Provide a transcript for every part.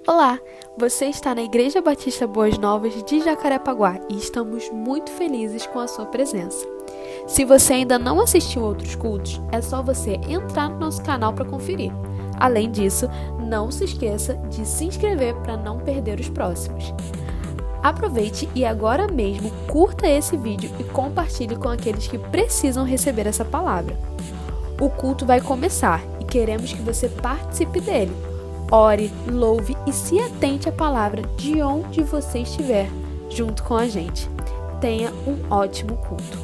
Olá, você está na Igreja Batista Boas Novas de Jacarepaguá e estamos muito felizes com a sua presença. Se você ainda não assistiu outros cultos, é só você entrar no nosso canal para conferir. Além disso, não se esqueça de se inscrever para não perder os próximos. Aproveite e agora mesmo curta esse vídeo e compartilhe com aqueles que precisam receber essa palavra. O culto vai começar e queremos que você participe dele. Ore, louve e se atente à palavra de onde você estiver, junto com a gente. Tenha um ótimo culto.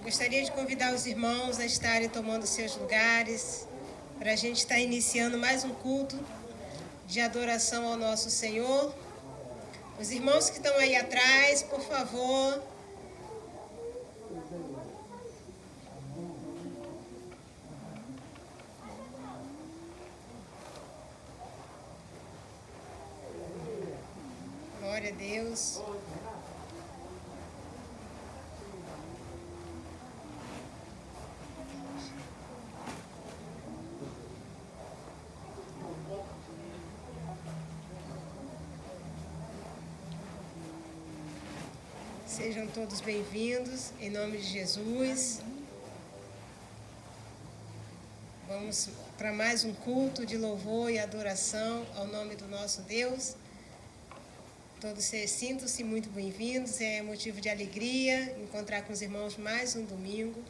Gostaria de convidar os irmãos a estarem tomando seus lugares, para a gente estar iniciando mais um culto de adoração ao nosso Senhor. Os irmãos que estão aí atrás, por favor. Glória a Deus. Sejam todos bem-vindos, em nome de Jesus. Vamos para mais um culto de louvor e adoração ao nome do nosso Deus. Todos sintam-se muito bem-vindos, é motivo de alegria encontrar com os irmãos mais um domingo,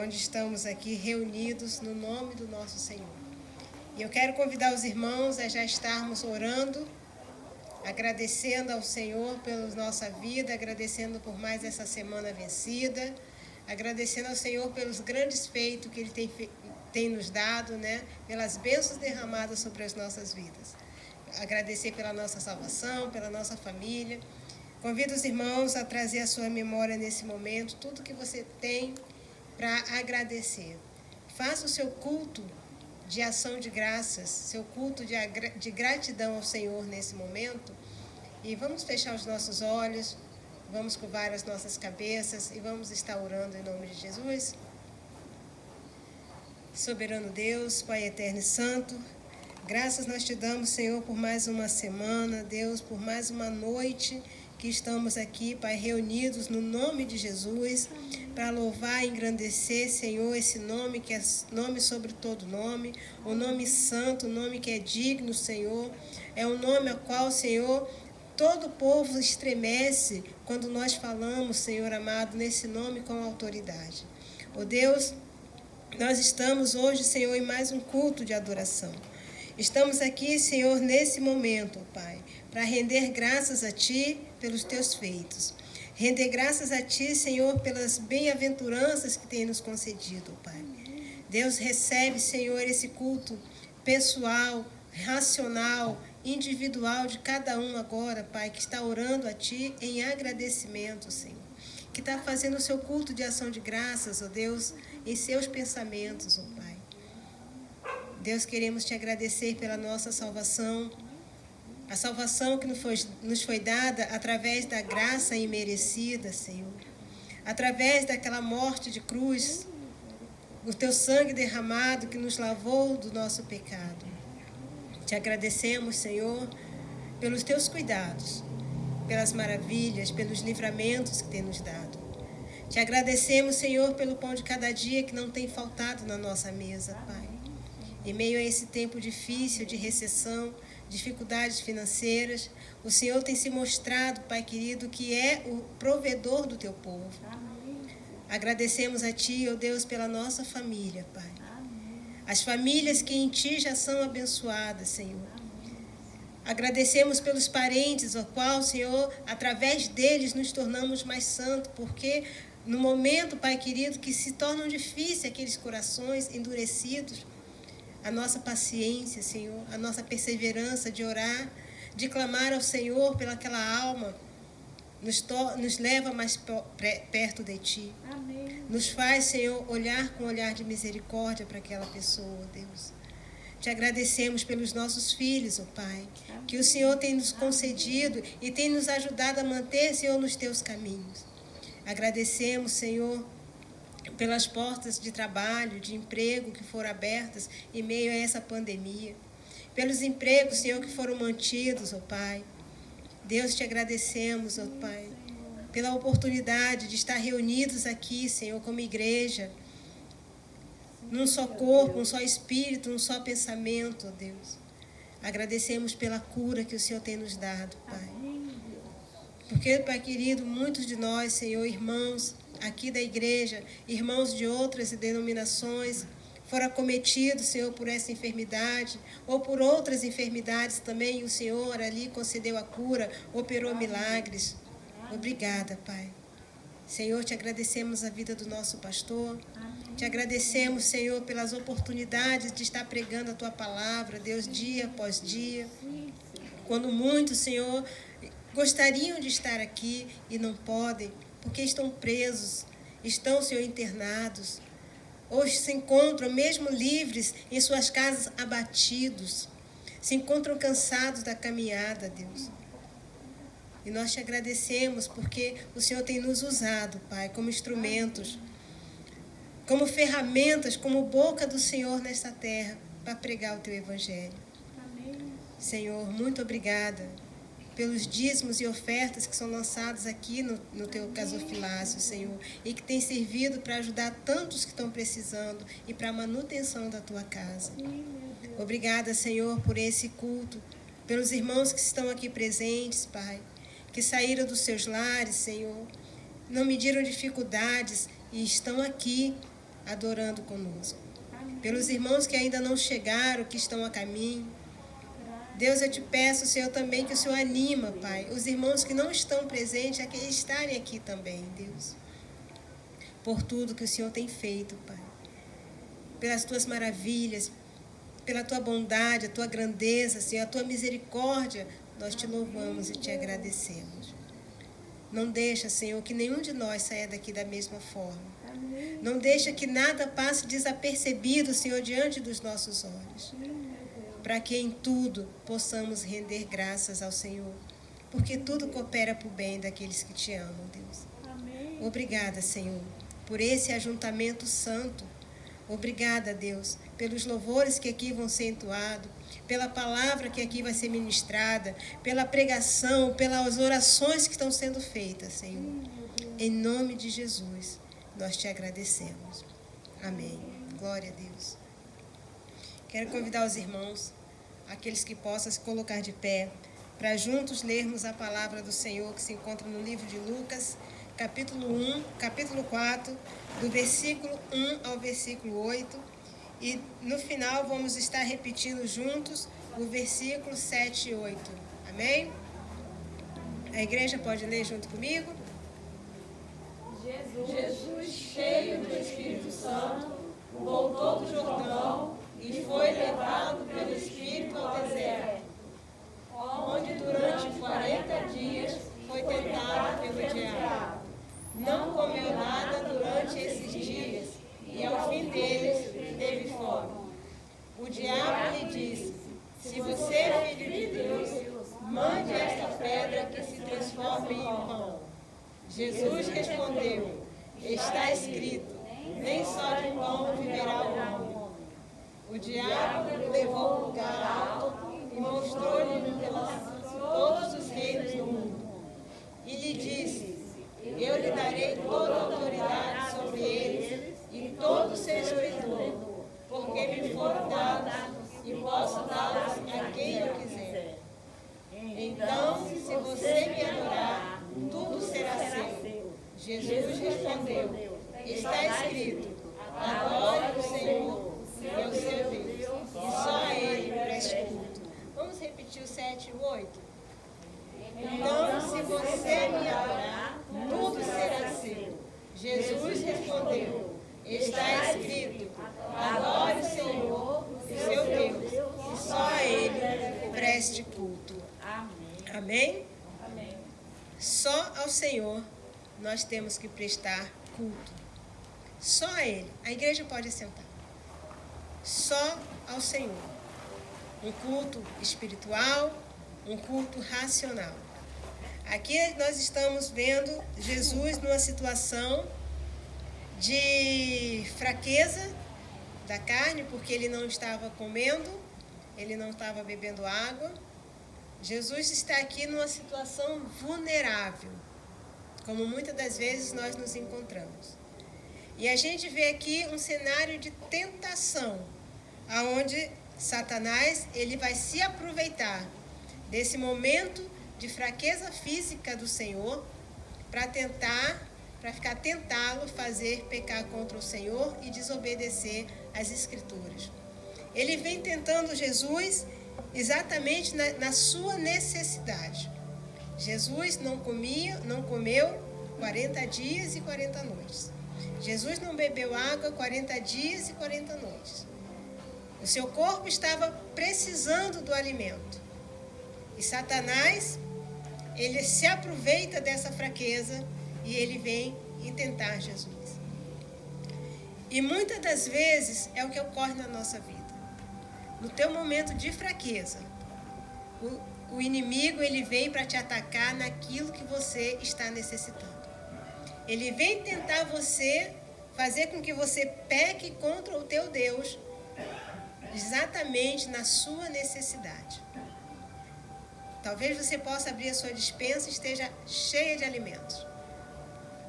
onde estamos aqui reunidos no nome do nosso Senhor. E eu quero convidar os irmãos a já estarmos orando, agradecendo ao Senhor pela nossa vida, agradecendo por mais essa semana vencida, agradecendo ao Senhor pelos grandes feitos que Ele tem nos dado, né? Pelas bênçãos derramadas sobre as nossas vidas. Agradecer pela nossa salvação, pela nossa família. Convido os irmãos a trazer à sua memória nesse momento tudo que você tem para agradecer. Faça o seu culto de ação de graças, seu culto de gratidão ao Senhor nesse momento. E vamos fechar os nossos olhos, vamos curvar as nossas cabeças e vamos estar orando em nome de Jesus. Soberano Deus, Pai eterno e santo, graças nós te damos, Senhor, por mais uma semana, Deus, por mais uma noite que estamos aqui, Pai, reunidos no nome de Jesus, para louvar e engrandecer, Senhor, esse nome que é nome sobre todo nome, o nome santo, o nome que é digno, Senhor, é um nome ao qual, Senhor, todo o povo estremece quando nós falamos, Senhor amado, nesse nome com autoridade. Ó Deus, nós estamos hoje, Senhor, em mais um culto de adoração. Estamos aqui, Senhor, nesse momento, Pai, para render graças a Ti pelos Teus feitos. Render graças a Ti, Senhor, pelas bem-aventuranças que tem nos concedido, Pai. Deus, recebe, Senhor, esse culto pessoal, racional, individual de cada um agora, Pai, que está orando a Ti em agradecimento, Senhor. Que está fazendo o seu culto de ação de graças, ó Deus, em seus pensamentos, ó Pai. Deus, queremos te agradecer pela nossa salvação, a salvação que nos foi dada através da graça imerecida, Senhor, através daquela morte de cruz, o teu sangue derramado que nos lavou do nosso pecado. Te agradecemos, Senhor, pelos teus cuidados, pelas maravilhas, pelos livramentos que tem nos dado. Te agradecemos, Senhor, pelo pão de cada dia que não tem faltado na nossa mesa, Pai. Em meio a esse tempo difícil de recessão, dificuldades financeiras, o Senhor tem se mostrado, Pai querido, que é o provedor do teu povo. Amém. Agradecemos a Ti, ó Deus, pela nossa família, Pai. Amém. As famílias que em Ti já são abençoadas, Senhor. Amém. Agradecemos pelos parentes, ao qual, Senhor, através deles nos tornamos mais santos, porque no momento, Pai querido, que se tornam difíceis aqueles corações endurecidos, a nossa paciência, Senhor, a nossa perseverança de orar, de clamar ao Senhor pelaquela alma, nos leva mais perto de Ti. Amém. Nos faz, Senhor, olhar com um olhar de misericórdia para aquela pessoa, Deus. Te agradecemos pelos nossos filhos, ó Pai, que o Senhor tem nos concedido e tem nos ajudado a manter, Senhor, nos Teus caminhos. Agradecemos, Senhor, pelas portas de trabalho, de emprego que foram abertas em meio a essa pandemia, pelos empregos, Senhor, que foram mantidos, ó Pai. Deus, te agradecemos, ó Pai, pela oportunidade de estar reunidos aqui, Senhor, como igreja, num só corpo, um só espírito, um só pensamento, ó Deus. Agradecemos pela cura que o Senhor tem nos dado, Pai. Porque, Pai querido, muitos de nós, Senhor, irmãos aqui da igreja, irmãos de outras denominações, foram acometidos, Senhor, por essa enfermidade, ou por outras enfermidades também, e o Senhor ali concedeu a cura, operou milagres. Obrigada, Pai. Senhor, te agradecemos a vida do nosso pastor. Te agradecemos, Senhor, pelas oportunidades de estar pregando a Tua palavra, Deus, dia após dia. Quando muitos, Senhor, gostariam de estar aqui e não podem, porque estão presos, estão, Senhor, internados. Hoje se encontram, mesmo livres, em suas casas abatidos. Se encontram cansados da caminhada, Deus. E nós te agradecemos porque o Senhor tem nos usado, Pai, como instrumentos, como ferramentas, como boca do Senhor nesta terra, para pregar o Teu Evangelho. Amém. Senhor, muito obrigada pelos dízimos e ofertas que são lançados aqui no Teu gasofilácio, Senhor, e que tem servido para ajudar tantos que estão precisando e para a manutenção da Tua casa. Obrigada, Senhor, por esse culto, pelos irmãos que estão aqui presentes, Pai, que saíram dos seus lares, Senhor, não mediram dificuldades e estão aqui adorando conosco. Pelos irmãos que ainda não chegaram, que estão a caminho. Deus, eu te peço, Senhor, também que o Senhor anima, Pai, os irmãos que não estão presentes a que estarem aqui também, Deus. Por tudo que o Senhor tem feito, Pai. Pelas Tuas maravilhas, pela Tua bondade, a Tua grandeza, Senhor, a Tua misericórdia, nós te louvamos e te agradecemos. Não deixa, Senhor, que nenhum de nós saia daqui da mesma forma. Amém. Não deixa que nada passe desapercebido, Senhor, diante dos nossos olhos. Para que em tudo possamos render graças ao Senhor. Porque tudo coopera para o bem daqueles que te amam, Deus. Amém. Obrigada, Senhor, por esse ajuntamento santo. Obrigada, Deus, pelos louvores que aqui vão ser entoados, pela palavra que aqui vai ser ministrada, pela pregação, pelas orações que estão sendo feitas, Senhor. Em nome de Jesus, nós te agradecemos. Amém. Glória a Deus. Quero convidar os irmãos, aqueles que possam se colocar de pé, para juntos lermos a palavra do Senhor que se encontra no livro de Lucas, capítulo 4, do versículo 1 ao versículo 8. E no final vamos estar repetindo juntos o versículo 7 e 8. Amém? A igreja pode ler junto comigo? Jesus, cheio do Espírito Santo, voltou do Jordão e foi levado pelo Espírito ao deserto, onde durante 40 dias foi tentado pelo diabo. Não comeu nada durante esses dias e ao fim deles teve fome. O diabo lhe disse: se você é filho de Deus, mande esta pedra que se transforme em pão. Jesus respondeu: está escrito, nem só de pão viverá o homem. O diabo o levou a um lugar alto e mostrou-lhe todos os reinos do mundo. E lhe disse: eu lhe darei toda a autoridade sobre eles e todo o seu esplendor, porque me foram dados e posso dá-los a quem eu quiser. Então, se você me adorar, tudo será seu. Jesus respondeu: está escrito, adore o Senhor, é o seu Deus, e só a Ele preste culto. Vamos repetir o 7 e o 8? Então, se você me adorar, tudo será seu. Jesus respondeu: está escrito, adore o Senhor, seu Deus, e só a Ele preste culto. Amém? Amém? Só ao Senhor nós temos que prestar culto. Só a Ele. A igreja pode sentar. Só ao Senhor. Um culto espiritual, um culto racional. Aqui nós estamos vendo Jesus numa situação de fraqueza da carne, porque ele não estava comendo, ele não estava bebendo água. Jesus está aqui numa situação vulnerável, como muitas das vezes nós nos encontramos. E a gente vê aqui um cenário de tentação, aonde Satanás ele vai se aproveitar desse momento de fraqueza física do Senhor para tentá-lo fazer pecar contra o Senhor e desobedecer às Escrituras. Ele vem tentando Jesus exatamente na sua necessidade. Jesus não comeu 40 dias e 40 noites. Jesus não bebeu água 40 dias e 40 noites. O seu corpo estava precisando do alimento. E Satanás, ele se aproveita dessa fraqueza e ele vem tentar Jesus. E muitas das vezes é o que ocorre na nossa vida. No teu momento de fraqueza, o inimigo ele vem para te atacar naquilo que você está necessitando. Ele vem tentar você, fazer com que você peque contra o teu Deus, exatamente na sua necessidade. Talvez você possa abrir a sua despensa e esteja cheia de alimentos.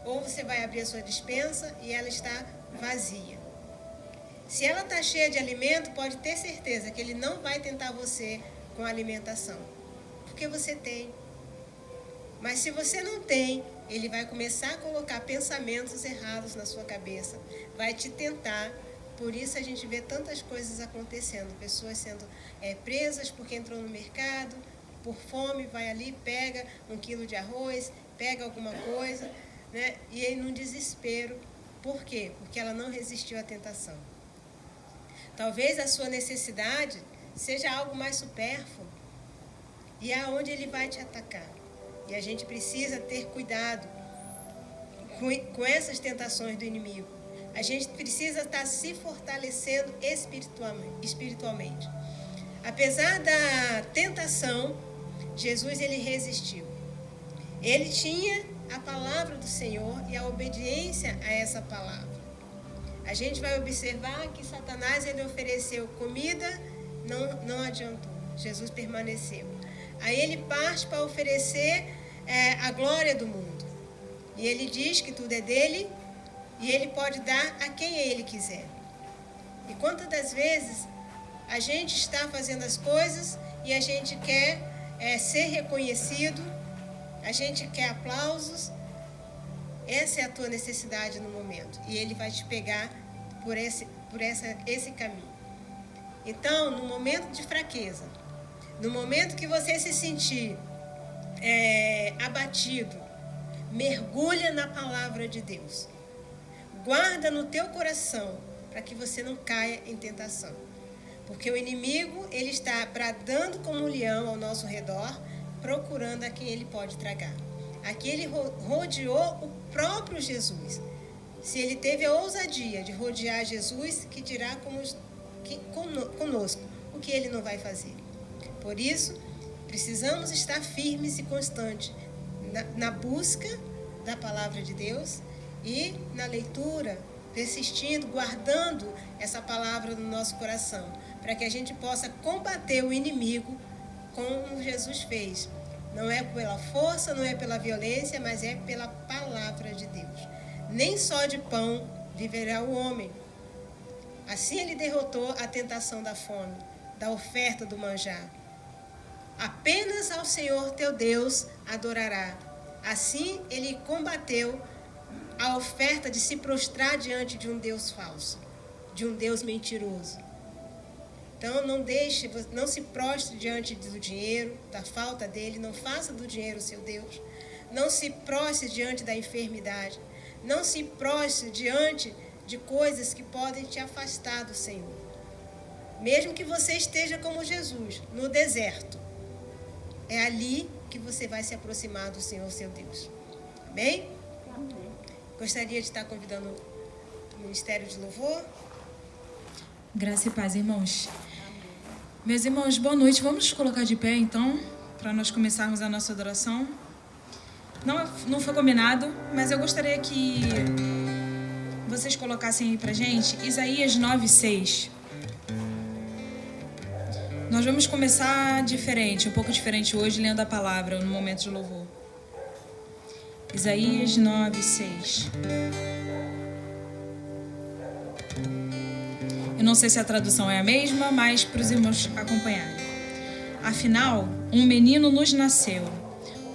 Ou você vai abrir a sua despensa e ela está vazia. Se ela está cheia de alimento, pode ter certeza que ele não vai tentar você com alimentação. Porque você tem. Mas se você não tem, ele vai começar a colocar pensamentos errados na sua cabeça. Vai te tentar. Por isso a gente vê tantas coisas acontecendo. Pessoas sendo presas porque entrou no mercado, por fome, vai ali, pega 1 quilo de arroz, pega alguma coisa, né? E aí num desespero. Por quê? Porque ela não resistiu à tentação. Talvez a sua necessidade seja algo mais supérfluo. E é onde ele vai te atacar. E a gente precisa ter cuidado com essas tentações do inimigo. A gente precisa estar se fortalecendo espiritualmente. Apesar da tentação, Jesus ele resistiu. Ele tinha a palavra do Senhor e a obediência a essa palavra. A gente vai observar que Satanás ele ofereceu comida, não adiantou. Jesus permaneceu. Aí ele parte para oferecer a glória do mundo. E ele diz que tudo é dele e ele pode dar a quem ele quiser. E quantas das vezes a gente está fazendo as coisas e a gente quer ser reconhecido, a gente quer aplausos. Essa é a tua necessidade no momento. E ele vai te pegar por esse caminho. Então, no momento de fraqueza, no momento que você se sentir abatido, mergulha na palavra de Deus. Guarda no teu coração para que você não caia em tentação. Porque o inimigo, ele está bradando como um leão ao nosso redor, procurando a quem ele pode tragar. Aqui ele rodeou o próprio Jesus. Se ele teve a ousadia de rodear Jesus, que dirá conosco o que ele não vai fazer. Por isso, precisamos estar firmes e constantes na busca da palavra de Deus e na leitura, persistindo, guardando essa palavra no nosso coração, para que a gente possa combater o inimigo como Jesus fez. Não é pela força, não é pela violência, mas é pela palavra de Deus. Nem só de pão viverá o homem. Assim ele derrotou a tentação da fome, da oferta do manjar. Apenas ao Senhor teu Deus adorará. Assim ele combateu a oferta de se prostrar diante de um Deus falso, de um Deus mentiroso. Então não se prostre diante do dinheiro, da falta dele, não faça do dinheiro seu Deus. Não se prostre diante da enfermidade. Não se prostre diante de coisas que podem te afastar do Senhor. Mesmo que você esteja como Jesus, no deserto, é ali que você vai se aproximar do Senhor, seu Deus. Amém? Amém. Gostaria de estar convidando o Ministério de Louvor. Graça e paz, irmãos. Meus irmãos, boa noite. Vamos nos colocar de pé, então, para nós começarmos a nossa adoração. Não foi combinado, mas eu gostaria que vocês colocassem aí pra gente Isaías 9:6. Nós vamos começar diferente, um pouco diferente hoje, lendo a palavra no momento de louvor. Isaías 9:6. Eu não sei se a tradução é a mesma, mas para os irmãos acompanharem. Afinal, um menino nos nasceu,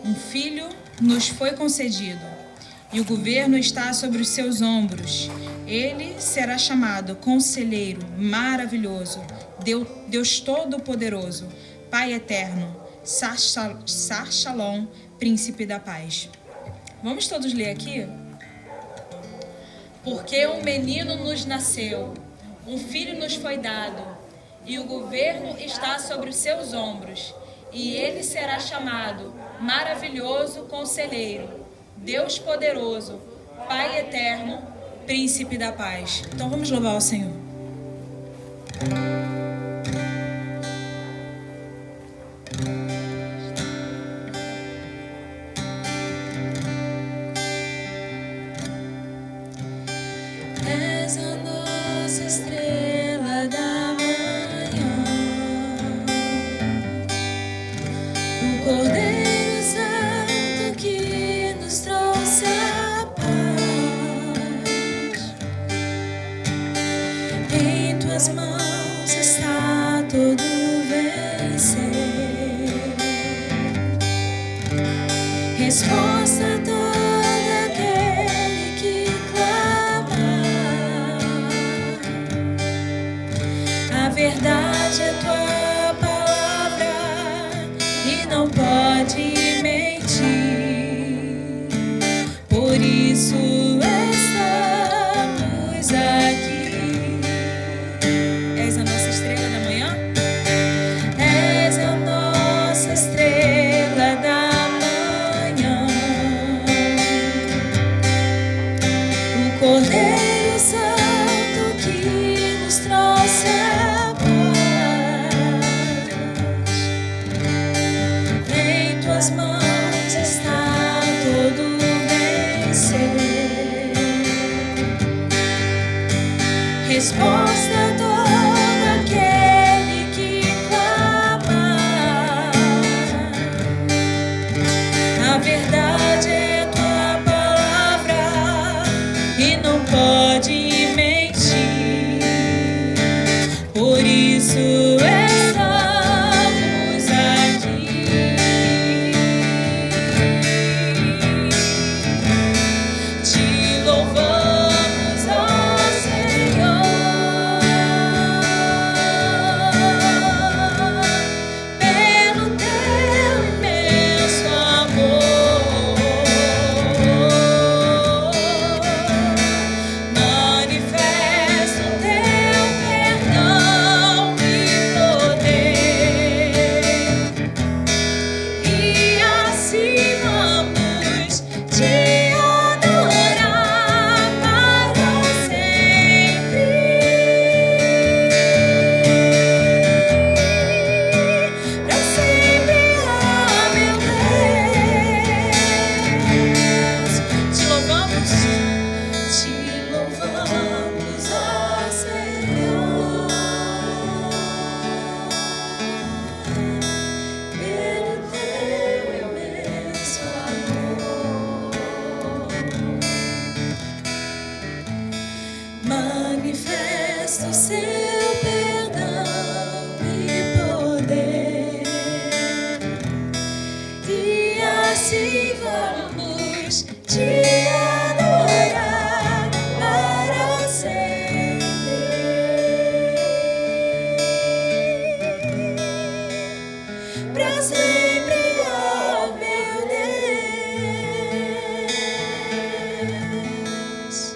um filho nos foi concedido, e o governo está sobre os seus ombros. Ele será chamado Conselheiro, Maravilhoso, Deus Todo-Poderoso, Pai Eterno, Sar Shalom, Príncipe da Paz. Vamos todos ler aqui? Porque um menino nos nasceu, um filho nos foi dado, e o governo está sobre os seus ombros, e ele será chamado Maravilhoso Conselheiro, Deus Poderoso, Pai Eterno, Príncipe da Paz. Então vamos louvar ao Senhor. És a nossa estrela da manhã, o Cordeiro Santo que nos trouxe a paz. Em tuas mãos está todo vencer, resposta a todo aquele que clama. A verdade é tua palavra e não pode mentir. Por isso estamos aqui. És a nossa estrela da manhã? És a nossa estrela da manhã, o Cordeiro Santo que nos trouxe a paz. Em tuas mãos está todo vencer, resposta a todo aquele que clama. A verdade é tua palavra e não pode mentir. Por isso estamos aqui. Te louvamos, ó Senhor, pelo teu imenso amor. Manifesta o teu perdão e poder, e assim vamos te adorar para sempre, para sempre, ó meu Deus. Te louvamos, ó Senhor, pelo teu imenso amor. Manifesta o seu perdão e poder, e assim vamos te adorar para sempre, para sempre, ó meu Deus.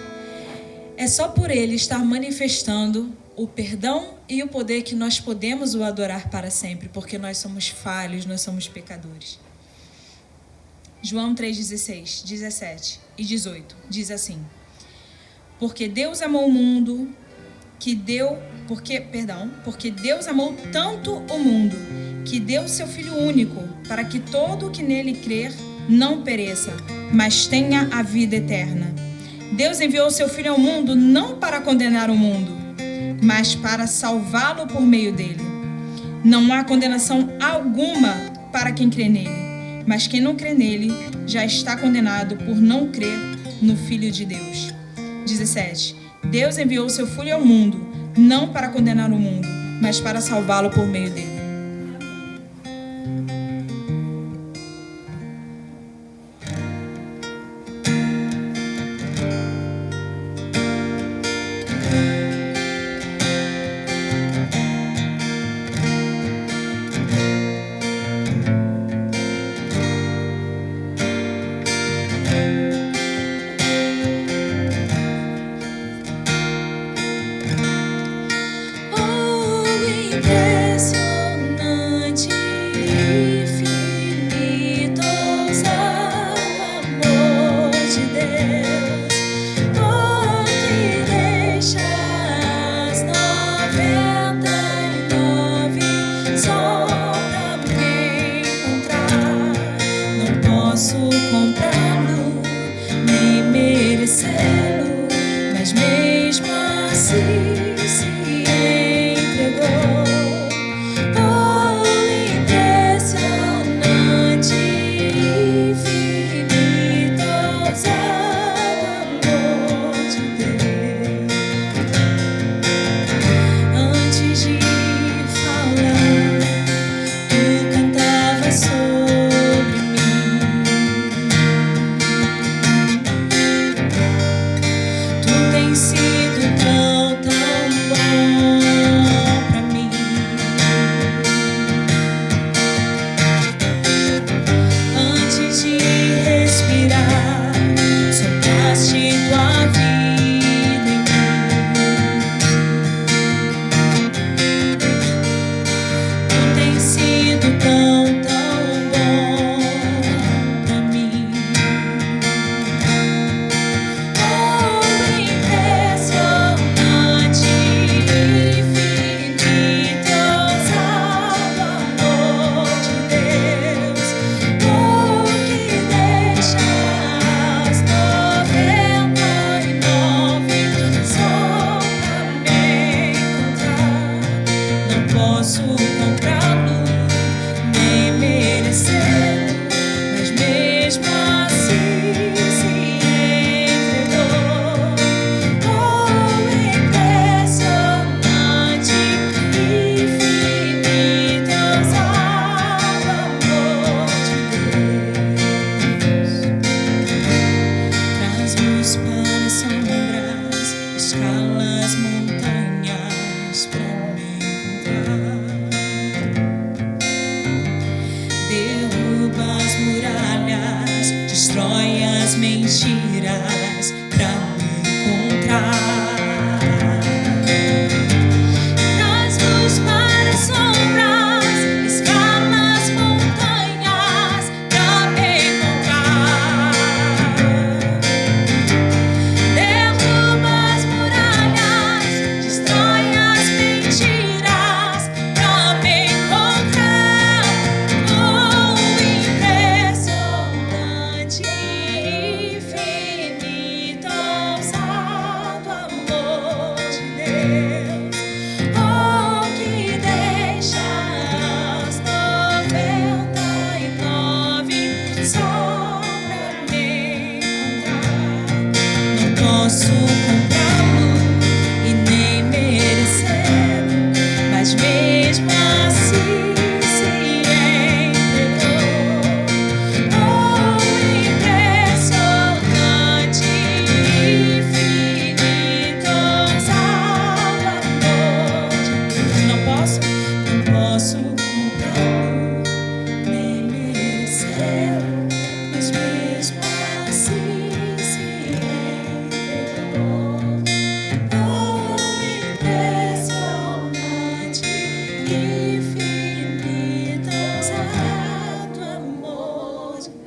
É só por Ele estar manifestando o perdão e o poder que nós podemos o adorar para sempre, porque nós somos falhos, nós somos pecadores. João 3:16, 17 e 18 diz assim: Porque Deus amou o mundo porque Deus amou tanto o mundo que deu seu Filho único, para que todo o que nele crer não pereça, mas tenha a vida eterna. Deus enviou o seu Filho ao mundo não para condenar o mundo, mas para salvá-lo por meio dele. Não há condenação alguma para quem crê nele, mas quem não crê nele já está condenado por não crer no Filho de Deus. 17. Deus enviou o seu Filho ao mundo não para condenar o mundo, mas para salvá-lo por meio dele.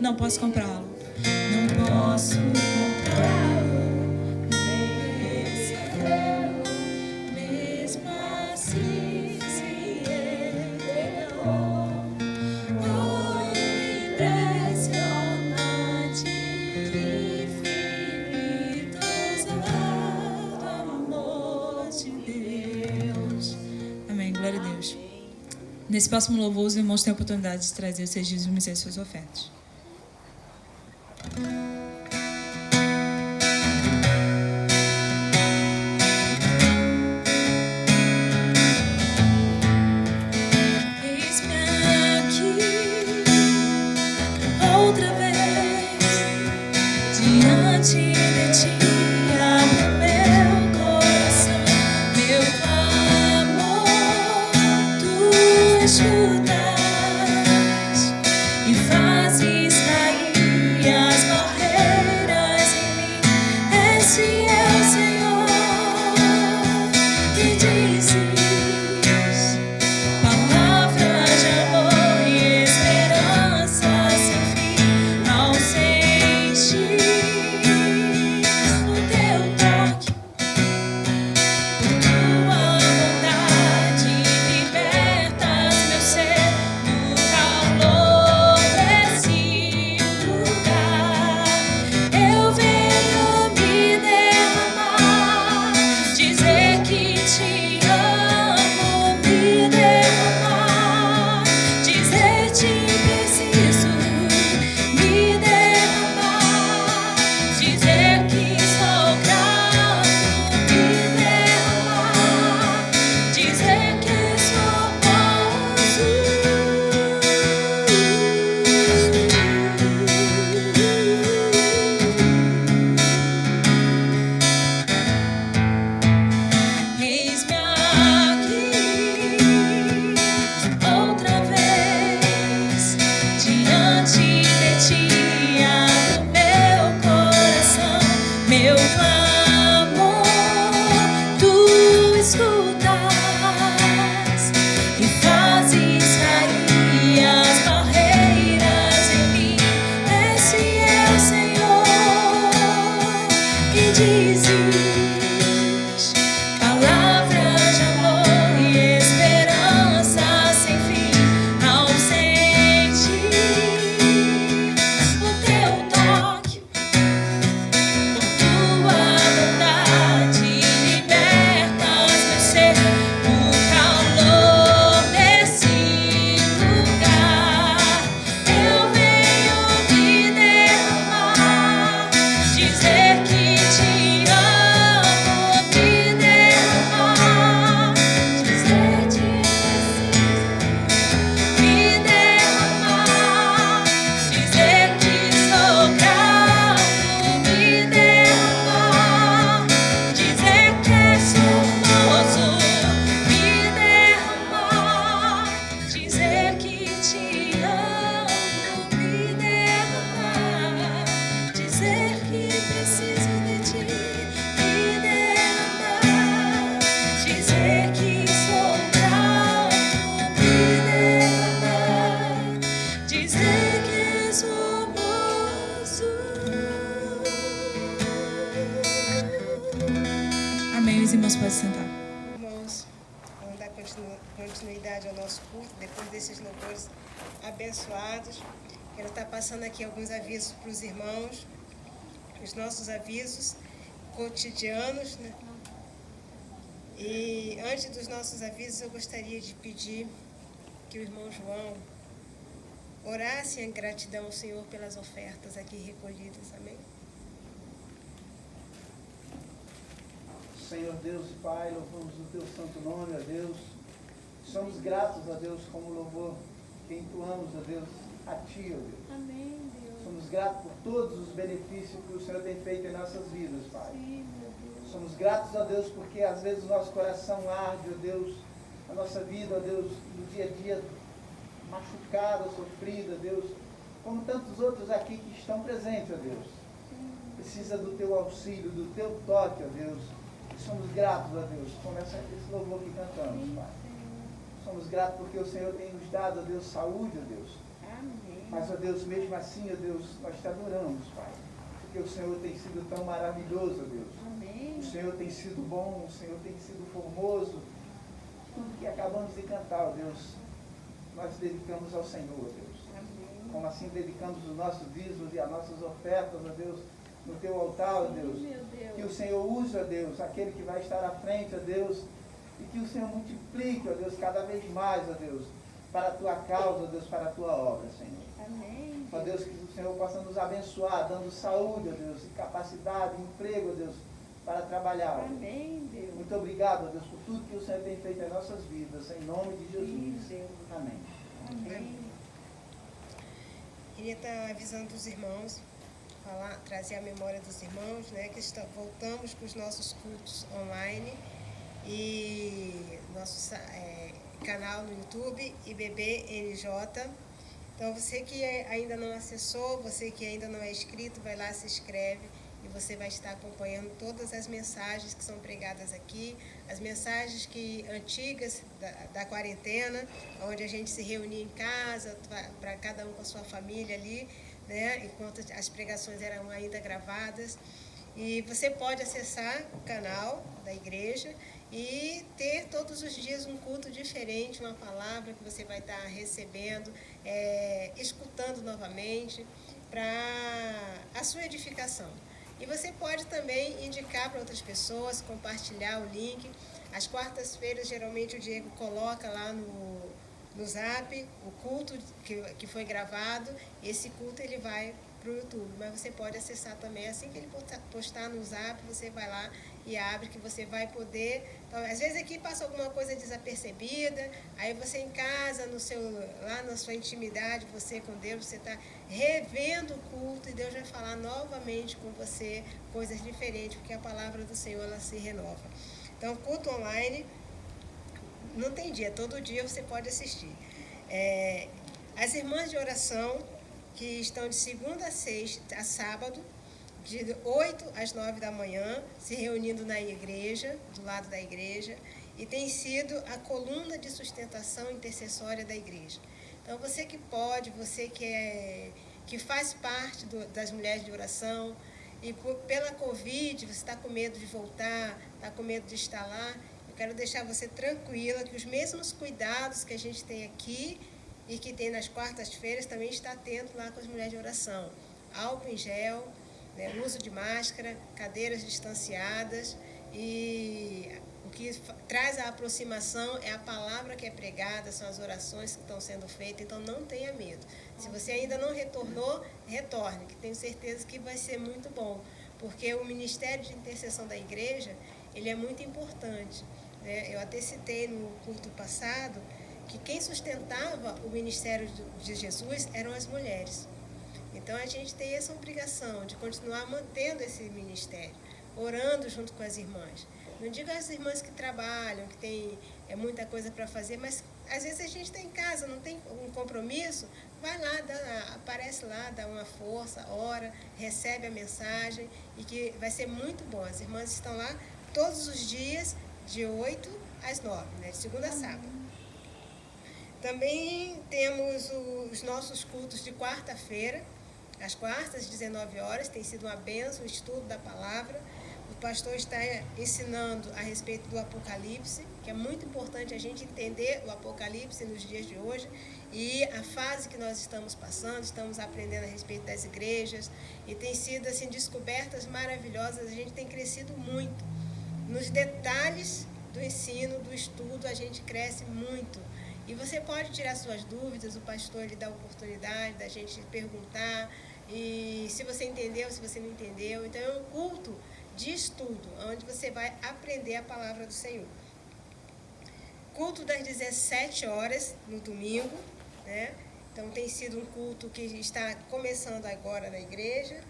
Não posso comprá-lo. Não posso comprá-lo, nem recebê-lo, mesmo assim se entregou. Oh, impressionante, infinito, Glória a Deus. Nesse próximo louvor, os irmãos têm a oportunidade de trazer os seus dízimos e as suas ofertas. Outra vez, diante de ti, abro meu coração, meu clamor, tu escutas e fazes cair as barreiras em mim. Esse é o Senhor que dizes palavras de amor e esperança sem fim. Ao sentir o teu toque, por tua bondade libertas meu ser no calor desse lugar. Eu venho me derramar, dizer que te amo, me derramar, dizer te preciso, me derramar, dizer que sou grato, me derramar, dizer que sou Eis-me aqui, outra vez, diante de ti, abro meu coração, meu clamor, tu escutas e fazes cair as barreiras em mim. Esse é o Senhor que dizes palavras de amor e esperança sem fim. Ao sentir o teu toque, por tua bondade libertas meu ser no calor desse lugar. Eu venho me derramar, dizer que te amo, me derramar, dizer te preciso, me derramar, dizer que sou grato, me derramar, dizer que és formoso, me derramar, dizer que te amo, me derramar, dizer que preciso de ti, me derramar, dizer que sou grato, me derramar, dizer que és formoso. Amém. Os irmãos podem sentar. Irmãos, vamos dar continuidade ao nosso culto, depois desses louvores abençoados. Quero estar passando aqui alguns avisos para os irmãos, os nossos avisos cotidianos, né? E antes dos nossos avisos, eu gostaria de pedir que o irmão João orasse em gratidão ao Senhor pelas ofertas aqui recolhidas. Amém? Senhor Deus e Pai, louvamos o Teu santo nome, ó Deus. Somos gratos, ó Deus, como louvor que entoamos, ó Deus, a Ti, ó Deus. Amém, Deus. Somos gratos por todos os benefícios que o Senhor tem feito em nossas vidas, Pai. Sim, meu Deus. Somos gratos, ó Deus, porque às vezes o nosso coração arde, ó Deus, a nossa vida, ó Deus, no dia a dia machucada, sofrida, ó Deus, como tantos outros aqui que estão presentes, ó Deus. Precisa do Teu auxílio, do Teu toque, ó Deus. E somos gratos, ó Deus, como esse louvor que cantamos, Pai. Somos gratos porque o Senhor tem nos dado, ó Deus, saúde, ó Deus. Amém. Mas, ó Deus, mesmo assim, ó Deus, nós te adoramos, Pai. Porque o Senhor tem sido tão maravilhoso, ó Deus. Amém. O Senhor tem sido bom, o Senhor tem sido formoso. Tudo que acabamos de cantar, ó Deus, nós dedicamos ao Senhor, ó Deus. Amém. Como assim dedicamos os nossos dízimos e as nossas ofertas, ó Deus, no Teu altar, ó Deus. Meu Deus. Que o Senhor use, ó Deus, aquele que vai estar à frente, ó Deus, e que o Senhor multiplique, ó Deus, cada vez mais, ó Deus, para a tua causa, ó Deus, para a tua obra, Senhor. Amém. Ó Deus, que o Senhor possa nos abençoar, dando saúde, ó Deus, e capacidade, emprego, ó Deus, para trabalhar. Ó Deus. Amém, Deus. Muito obrigado, ó Deus, por tudo que o Senhor tem feito em nossas vidas, em nome de Jesus. Sim, Deus. Amém. Amém. Queria estar avisando os irmãos, trazer a memória dos irmãos, né, que voltamos com os nossos cultos online e nosso canal no YouTube, IBBNJ. Então, você que ainda não acessou, você que ainda não é inscrito, vai lá, se inscreve e você vai estar acompanhando todas as mensagens que são pregadas aqui, as mensagens antigas da quarentena, onde a gente se reunia em casa, para cada um com a sua família ali, né, enquanto as pregações eram ainda gravadas. E você pode acessar o canal da igreja e ter todos os dias um culto diferente, uma palavra que você vai estar recebendo, escutando novamente, para a sua edificação. E você pode também indicar para outras pessoas, compartilhar o link. Às quartas-feiras, geralmente, o Diego coloca lá no Zap o culto que foi gravado. Esse culto ele vai para o YouTube, mas você pode acessar também. Assim que ele postar no Zap, você vai lá e abre, que você vai poder... Então, às vezes aqui passa alguma coisa desapercebida, aí você em casa, lá na sua intimidade, você com Deus, você está revendo o culto e Deus vai falar novamente com você coisas diferentes, porque a palavra do Senhor ela se renova. Então, culto online não tem dia, todo dia você pode assistir. As irmãs de oração, que estão de segunda a sábado, de 8 às 9 da manhã, se reunindo na igreja, do lado da igreja, e tem sido a coluna de sustentação intercessória da igreja. Então, você que pode, você que faz parte das mulheres de oração, e pela Covid, você está com medo de voltar, está com medo de estar lá, eu quero deixar você tranquila que os mesmos cuidados que a gente tem aqui e que tem nas quartas-feiras também está tendo lá com as mulheres de oração. Álcool em gel, né, uso de máscara, cadeiras distanciadas, e o que traz a aproximação é a palavra que é pregada, são as orações que estão sendo feitas, então não tenha medo. Se você ainda não retornou, retorne, que tenho certeza que vai ser muito bom, porque o ministério de intercessão da igreja, ele é muito importante, né? Eu até citei no culto passado que quem sustentava o ministério de Jesus eram as mulheres. Então, a gente tem essa obrigação de continuar mantendo esse ministério, orando junto com as irmãs. Não digo as irmãs que trabalham, que tem muita coisa para fazer, mas às vezes a gente está em casa, não tem um compromisso, vai lá, aparece lá, dá uma força, ora, recebe a mensagem, e que vai ser muito bom. As irmãs estão lá todos os dias, de 8 às 9, né, de segunda a sábado. Também temos os nossos cultos de quarta-feira, às quartas, 19 horas, tem sido uma bênção o estudo da palavra. O pastor está ensinando a respeito do Apocalipse, que é muito importante a gente entender o Apocalipse nos dias de hoje e a fase que nós estamos passando, estamos aprendendo a respeito das igrejas e tem sido assim descobertas maravilhosas, a gente tem crescido muito. Nos detalhes do ensino, do estudo, a gente cresce muito. E você pode tirar suas dúvidas, o pastor lhe dá a oportunidade da gente perguntar, e se você entendeu, se você não entendeu. Então é um culto de estudo, onde você vai aprender a palavra do Senhor. Culto das 17 horas no domingo, né? Então tem sido um culto que está começando agora na igreja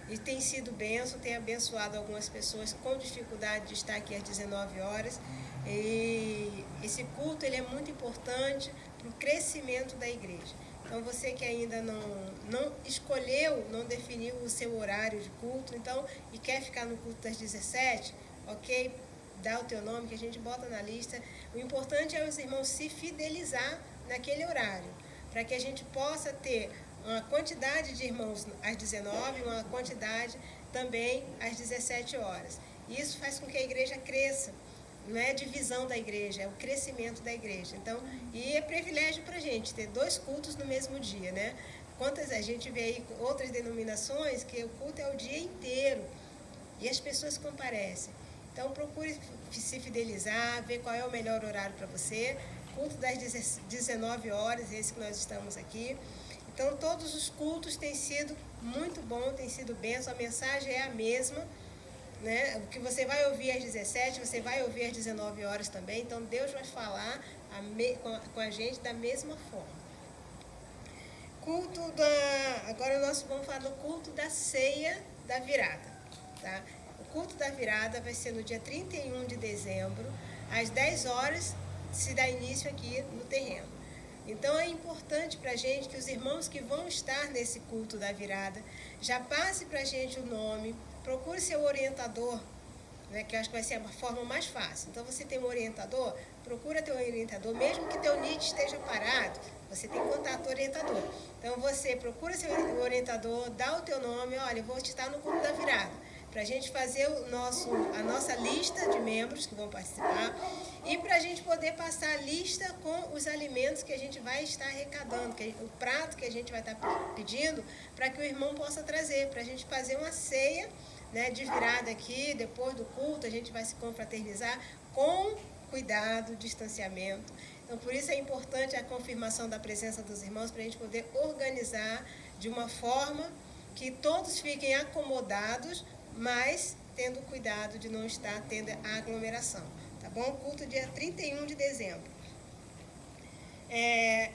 e tem sido bênção, tem abençoado algumas pessoas com dificuldade de estar aqui às 19 horas. E esse culto ele é muito importante para o crescimento da igreja. Então, você que ainda não escolheu, não definiu o seu horário de culto, então, e quer ficar no culto das 17, ok? Dá o teu nome que a gente bota na lista. O importante é os irmãos se fidelizar naquele horário, para que a gente possa ter uma quantidade de irmãos às 19, uma quantidade também às 17 horas. Isso faz com que a igreja cresça. Não é a divisão da igreja, é o crescimento da igreja. Então, e é privilégio para a gente ter 2 cultos no mesmo dia, né? Quantas a gente vê aí outras denominações que o culto é o dia inteiro e as pessoas comparecem. Então, procure se fidelizar, ver qual é o melhor horário para você. Culto das 19 horas, esse que nós estamos aqui. Então, todos os cultos têm sido muito bom, têm sido bênção, a mensagem é a mesma, né? O que você vai ouvir às 17, você vai ouvir às 19 horas também. Então, Deus vai falar com a gente da mesma forma. Agora nós vamos falar do culto da ceia da virada, tá? O culto da virada vai ser no dia 31 de dezembro, às 10 horas, se dá início aqui no terreno. Então é importante para a gente que os irmãos que vão estar nesse culto da virada já passe para a gente o nome, procure seu orientador, né, que eu acho que vai ser a forma mais fácil. Então você tem um orientador, procura teu orientador, mesmo que teu NIT esteja parado, você tem contato com o orientador. Então você procura seu orientador, dá o teu nome, olha, eu vou estar no culto da virada, para a gente fazer a nossa lista de membros que vão participar e para a gente poder passar a lista com os alimentos que a gente vai estar arrecadando, o prato que a gente vai estar pedindo, para que o irmão possa trazer, para a gente fazer uma ceia, né, de virada aqui, depois do culto, a gente vai se confraternizar com cuidado, distanciamento. Então, por isso é importante a confirmação da presença dos irmãos, para a gente poder organizar de uma forma que todos fiquem acomodados, mas tendo cuidado de não estar tendo a aglomeração. Tá bom? Culto dia 31 de dezembro.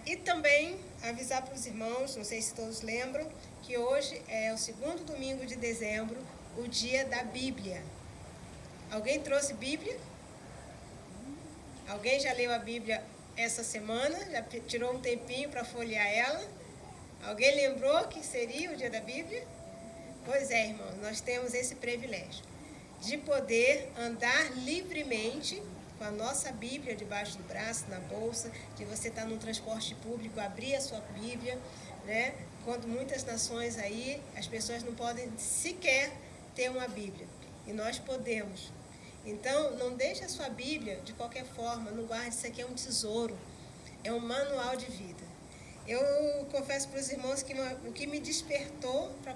E também avisar para os irmãos, não sei se todos lembram, que hoje é o segundo domingo de dezembro, o dia da Bíblia. Alguém trouxe Bíblia? Alguém já leu a Bíblia essa semana? Já tirou um tempinho para folhear ela? Alguém lembrou que seria o dia da Bíblia? Pois é, irmãos, nós temos esse privilégio de poder andar livremente com a nossa Bíblia debaixo do braço, na bolsa, de você estar num transporte público, abrir a sua Bíblia, né? Quando muitas nações aí, as pessoas não podem sequer ter uma Bíblia. E nós podemos. Então, não deixe a sua Bíblia de qualquer forma, não guarde, isso aqui é um tesouro, é um manual de vida. Eu confesso para os irmãos que o que me despertou para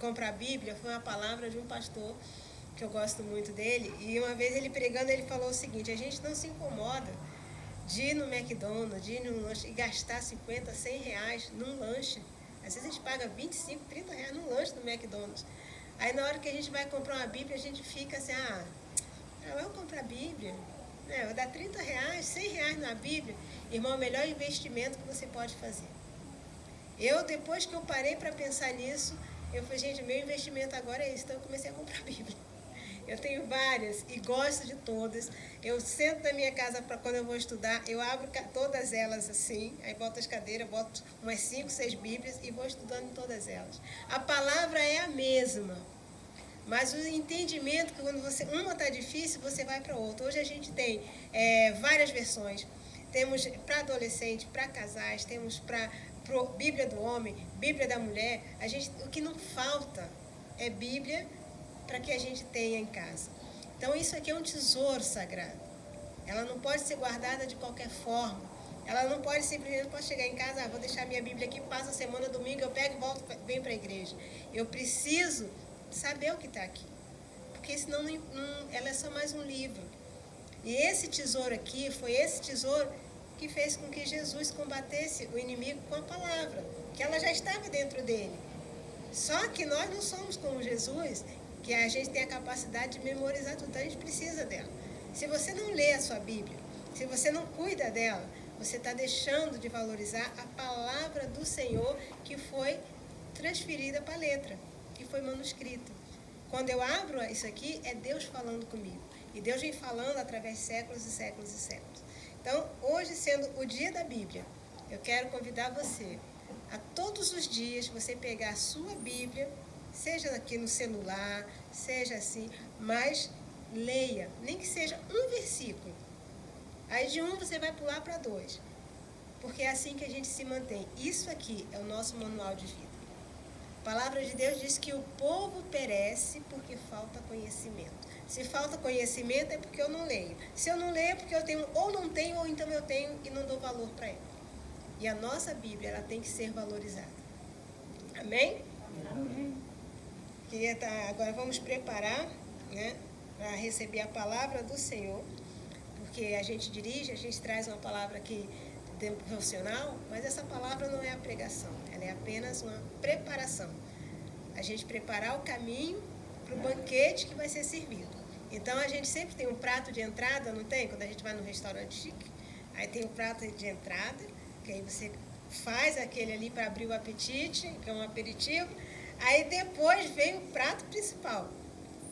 comprar a Bíblia foi uma palavra de um pastor, que eu gosto muito dele, e uma vez ele pregando, ele falou o seguinte: a gente não se incomoda de ir no McDonald's, de ir num lanche e gastar 50, 100 reais num lanche. Às vezes a gente paga 25, 30 reais num lanche do McDonald's. Aí na hora que a gente vai comprar uma Bíblia, a gente fica assim, eu vou comprar a Bíblia, né? Vou dar 30 reais, 100 reais na Bíblia. Irmão, é o melhor investimento que você pode fazer. Depois que eu parei para pensar nisso, eu falei, gente, meu investimento agora é isso. Então eu comecei a comprar a Bíblia. Eu tenho várias e gosto de todas. Eu sento na minha casa para quando eu vou estudar, eu abro todas elas assim, aí boto as cadeiras, boto umas 5, 6 Bíblias e vou estudando em todas elas. A palavra é a mesma, mas o entendimento que quando uma está difícil, você vai para outra. Hoje a gente tem várias versões. Temos para adolescente, para casais, temos para Bíblia do homem, Bíblia da mulher. O que não falta é Bíblia para que a gente tenha em casa. Então isso aqui é um tesouro sagrado. Ela não pode ser guardada de qualquer forma. Ela não pode simplesmente chegar em casa, vou deixar minha Bíblia aqui, passa a semana, domingo, eu pego e volto, venho para a igreja. Eu preciso saber o que está aqui. Porque senão ela é só mais um livro. E esse tesouro aqui, foi esse tesouro que fez com que Jesus combatesse o inimigo com a palavra, que ela já estava dentro dele. Só que nós não somos como Jesus, que a gente tem a capacidade de memorizar tudo, então a gente precisa dela. Se você não lê a sua Bíblia, se você não cuida dela, você está deixando de valorizar a palavra do Senhor que foi transferida para a letra, que foi manuscrita. Quando eu abro isso aqui, é Deus falando comigo. E Deus vem falando através de séculos e séculos e séculos. Então, hoje sendo o dia da Bíblia, eu quero convidar você a todos os dias você pegar a sua Bíblia, seja aqui no celular, seja assim, mas leia, nem que seja um versículo. Aí de um você vai pular para 2, porque é assim que a gente se mantém. Isso aqui é o nosso manual de vida. A palavra de Deus diz que o povo perece porque falta conhecimento. Se falta conhecimento é porque eu não leio. Se eu não leio é porque eu tenho, ou não tenho, ou então eu tenho e não dou valor para ela. E a nossa Bíblia, ela tem que ser valorizada. Amém? Amém. Agora vamos preparar, né, para receber a palavra do Senhor, porque a gente dirige, a gente traz uma palavra aqui devocional, mas essa palavra não é a pregação, ela é apenas uma preparação. A gente preparar o caminho para o banquete que vai ser servido. Então a gente sempre tem um prato de entrada, não tem? Quando a gente vai no restaurante chique, aí tem um prato de entrada, que aí você faz aquele ali para abrir o apetite, que é um aperitivo, aí depois vem o prato principal.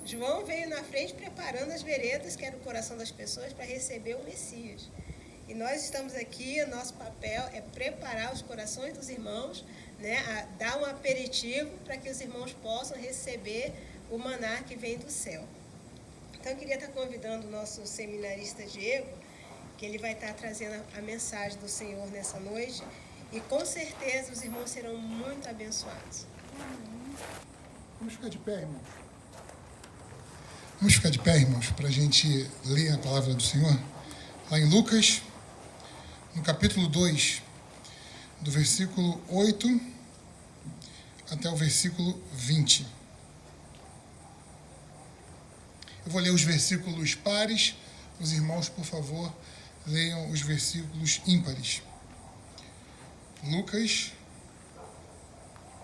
João veio na frente preparando as veredas, que era o coração das pessoas, para receber o Messias. E nós estamos aqui, o nosso papel é preparar os corações dos irmãos, né, a dar um aperitivo para que os irmãos possam receber o maná que vem do céu. Então, eu queria estar convidando o nosso seminarista Diego, que ele vai estar trazendo a mensagem do Senhor nessa noite, e com certeza os irmãos serão muito abençoados. Vamos ficar de pé, irmãos. Vamos ficar de pé, irmãos, para a gente ler a palavra do Senhor. Lá em Lucas, no capítulo 2, do versículo 8 até o versículo 20. Eu vou ler os versículos pares. Os irmãos, por favor, leiam os versículos ímpares. Lucas,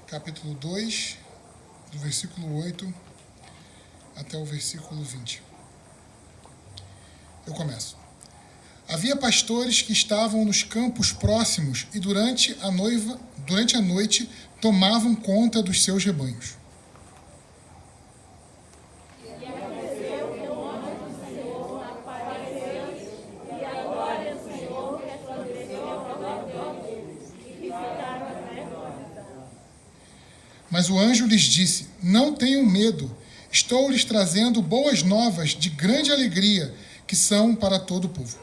capítulo 2, do versículo 8 até o versículo 20. Eu começo. Havia pastores que estavam nos campos próximos e durante a noite tomavam conta dos seus rebanhos. Mas o anjo lhes disse: não tenham medo, estou lhes trazendo boas novas de grande alegria, que são para todo o povo.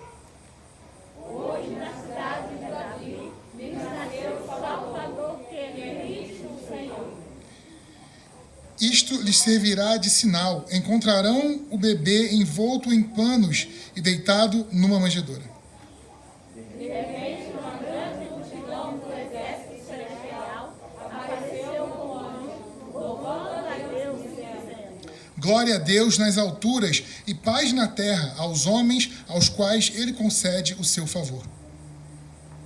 Hoje na cidade de Davi, lhes nasceu o Salvador, que é Cristo o Senhor. Isto lhes servirá de sinal: encontrarão o bebê envolto em panos e deitado numa manjedoura. De repente, uma grande multidão do exército celestial apareceu com o anjo, louvando a Deus e dizendo: Glória a Deus nas alturas e paz na terra aos homens aos quais ele concede o seu favor.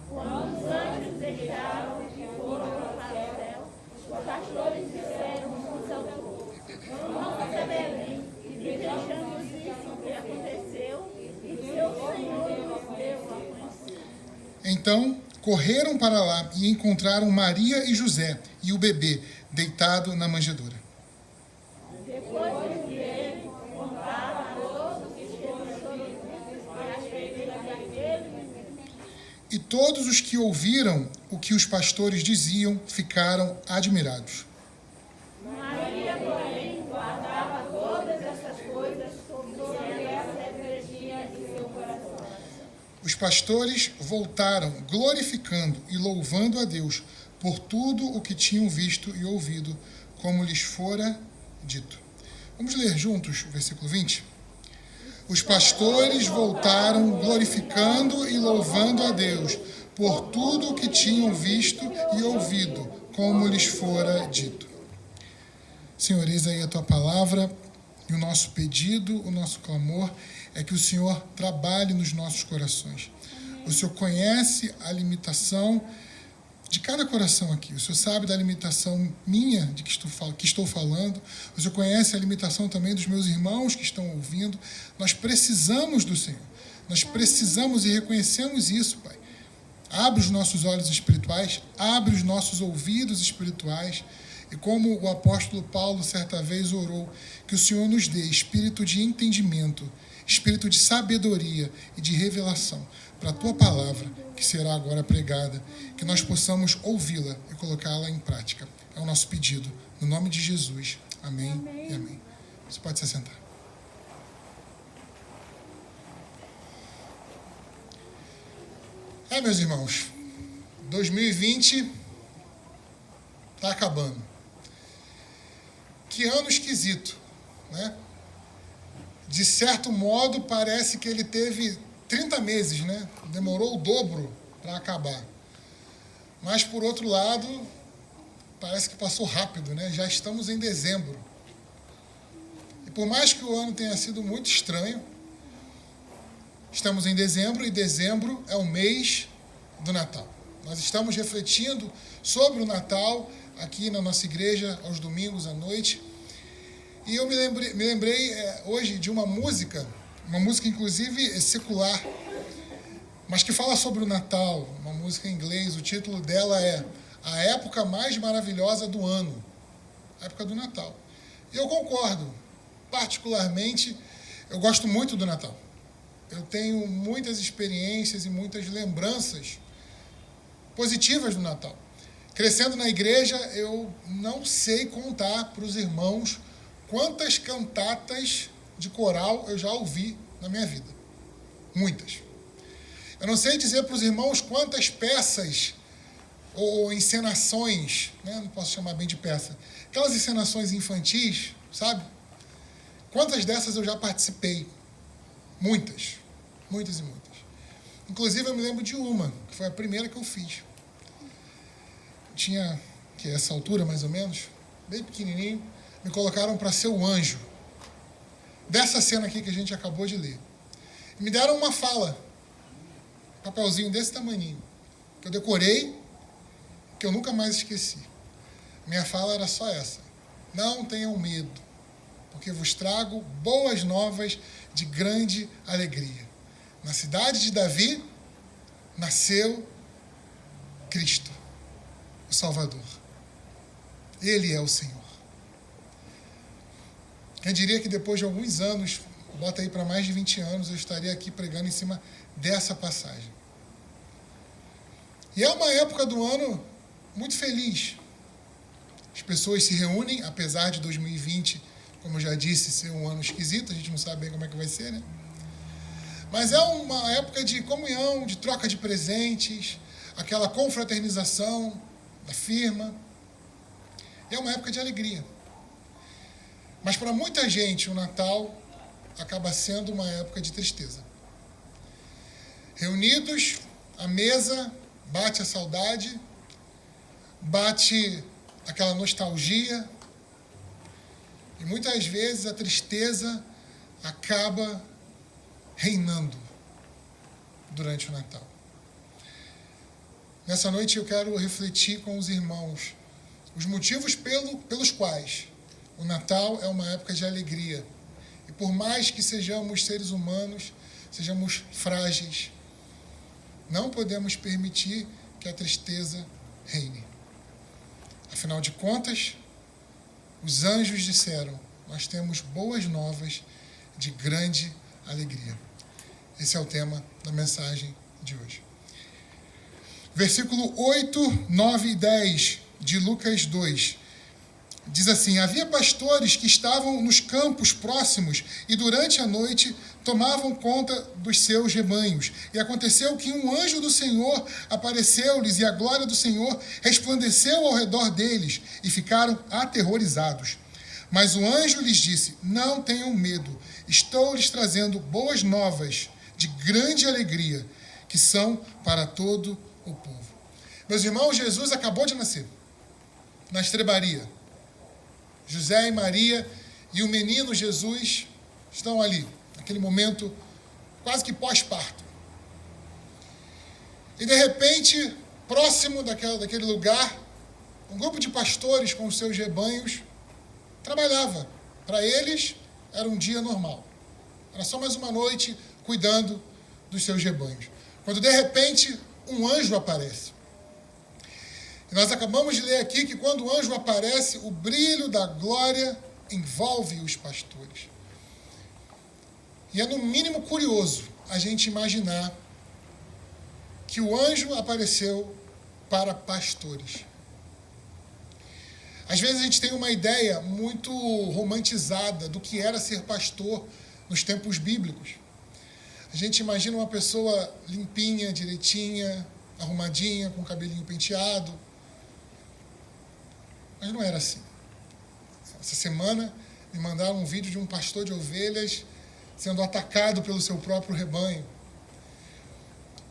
Quando os anjos deixaram e foram para o céu, os pastores disseram uns ao outro: vamos até Belém e vejamos isso que aconteceu e que o Senhor nos deu a conhecer. Então correram para lá e encontraram Maria e José e o bebê deitado na manjedoura. Depois de ele, contaram a todos os que estavam a respeito daquele menino. E todos os que ouviram o que os pastores diziam ficaram admirados. Maria, porém, guardava todas essas coisas sobre ela secretinha de seu coração. Os pastores voltaram, glorificando e louvando a Deus por tudo o que tinham visto e ouvido, como lhes fora dito. Vamos ler juntos o versículo 20? Os pastores voltaram, glorificando e louvando a Deus por tudo o que tinham visto e ouvido, como lhes fora dito. Senhor, eis aí a tua palavra, e o nosso pedido, o nosso clamor é que o Senhor trabalhe nos nossos corações. O Senhor conhece a limitação de cada coração aqui. O Senhor sabe da limitação minha, de que estou falando. O Senhor conhece a limitação também dos meus irmãos que estão ouvindo. Nós precisamos do Senhor. Nós precisamos e reconhecemos isso, Pai. Abre os nossos olhos espirituais, abre os nossos ouvidos espirituais. E como o apóstolo Paulo certa vez orou, que o Senhor nos dê espírito de entendimento, espírito de sabedoria e de revelação para a tua palavra, que será agora pregada, que nós possamos ouvi-la e colocá-la em prática. É o nosso pedido. No nome de Jesus. Amém, amém. E amém. Você pode se assentar. Meus irmãos, 2020 está acabando. Que ano esquisito, né? De certo modo, parece que ele teve 30 meses, né? Demorou o dobro para acabar. Mas, por outro lado, parece que passou rápido, né? Já estamos em dezembro. E por mais que o ano tenha sido muito estranho, estamos em dezembro e dezembro é o mês do Natal. Nós estamos refletindo sobre o Natal aqui na nossa igreja aos domingos à noite. E eu me lembrei hoje de uma música inclusive secular, mas que fala sobre o Natal, uma música em inglês. O título dela é A Época Mais Maravilhosa do Ano, a época do Natal. E eu concordo, particularmente, eu gosto muito do Natal. Eu tenho muitas experiências e muitas lembranças positivas do Natal. Crescendo na igreja, eu não sei contar para os irmãos quantas cantatas de coral eu já ouvi na minha vida. Muitas. Eu não sei dizer para os irmãos quantas peças ou encenações, né? Não posso chamar bem de peça, aquelas encenações infantis, sabe? Quantas dessas eu já participei? Muitas. Muitas e muitas. Inclusive, eu me lembro de uma, que foi a primeira que eu fiz. Tinha, que é essa altura mais ou menos, bem pequenininho, me colocaram para ser o anjo dessa cena aqui que a gente acabou de ler. E me deram uma fala, um papelzinho desse tamaninho, que eu decorei, que eu nunca mais esqueci. Minha fala era só essa: não tenham medo, porque vos trago boas novas de grande alegria. Na cidade de Davi nasceu Cristo, o Salvador. Ele é o Senhor. Quem diria que depois de alguns anos, bota aí para mais de 20 anos, eu estaria aqui pregando em cima dessa passagem. E é uma época do ano muito feliz. As pessoas se reúnem, apesar de 2020, como eu já disse, ser um ano esquisito, a gente não sabe bem como é que vai ser, né? Mas é uma época de comunhão, de troca de presentes, aquela confraternização da firma. É uma época de alegria. Mas para muita gente o Natal acaba sendo uma época de tristeza. Reunidos à mesa, bate a saudade, bate aquela nostalgia, e muitas vezes a tristeza acaba reinando durante o Natal. Nessa noite eu quero refletir com os irmãos os motivos pelos quais o Natal é uma época de alegria. E por mais que sejamos seres humanos, sejamos frágeis, não podemos permitir que a tristeza reine. Afinal de contas, os anjos disseram: nós temos boas novas de grande alegria. Esse é o tema da mensagem de hoje. Versículo 8, 9 e 10 de Lucas 2. Diz assim: havia pastores que estavam nos campos próximos e durante a noite tomavam conta dos seus rebanhos. E aconteceu que um anjo do Senhor apareceu-lhes e a glória do Senhor resplandeceu ao redor deles e ficaram aterrorizados. Mas o anjo lhes disse: não tenham medo, estou lhes trazendo boas novas de grande alegria, que são para todo o povo. Meus irmãos, Jesus acabou de nascer na estrebaria. José e Maria e o menino Jesus estão ali, naquele momento quase que pós-parto. E de repente, próximo daquele lugar, um grupo de pastores com os seus rebanhos trabalhava. Para eles, era um dia normal. Era só mais uma noite cuidando dos seus rebanhos. Quando de repente, um anjo aparece. E nós acabamos de ler aqui que quando o anjo aparece, o brilho da glória envolve os pastores. E é no mínimo curioso a gente imaginar que o anjo apareceu para pastores. Às vezes a gente tem uma ideia muito romantizada do que era ser pastor nos tempos bíblicos. A gente imagina uma pessoa limpinha, direitinha, arrumadinha, com o cabelinho penteado. Mas não era assim. Essa semana me mandaram um vídeo de um pastor de ovelhas sendo atacado pelo seu próprio rebanho.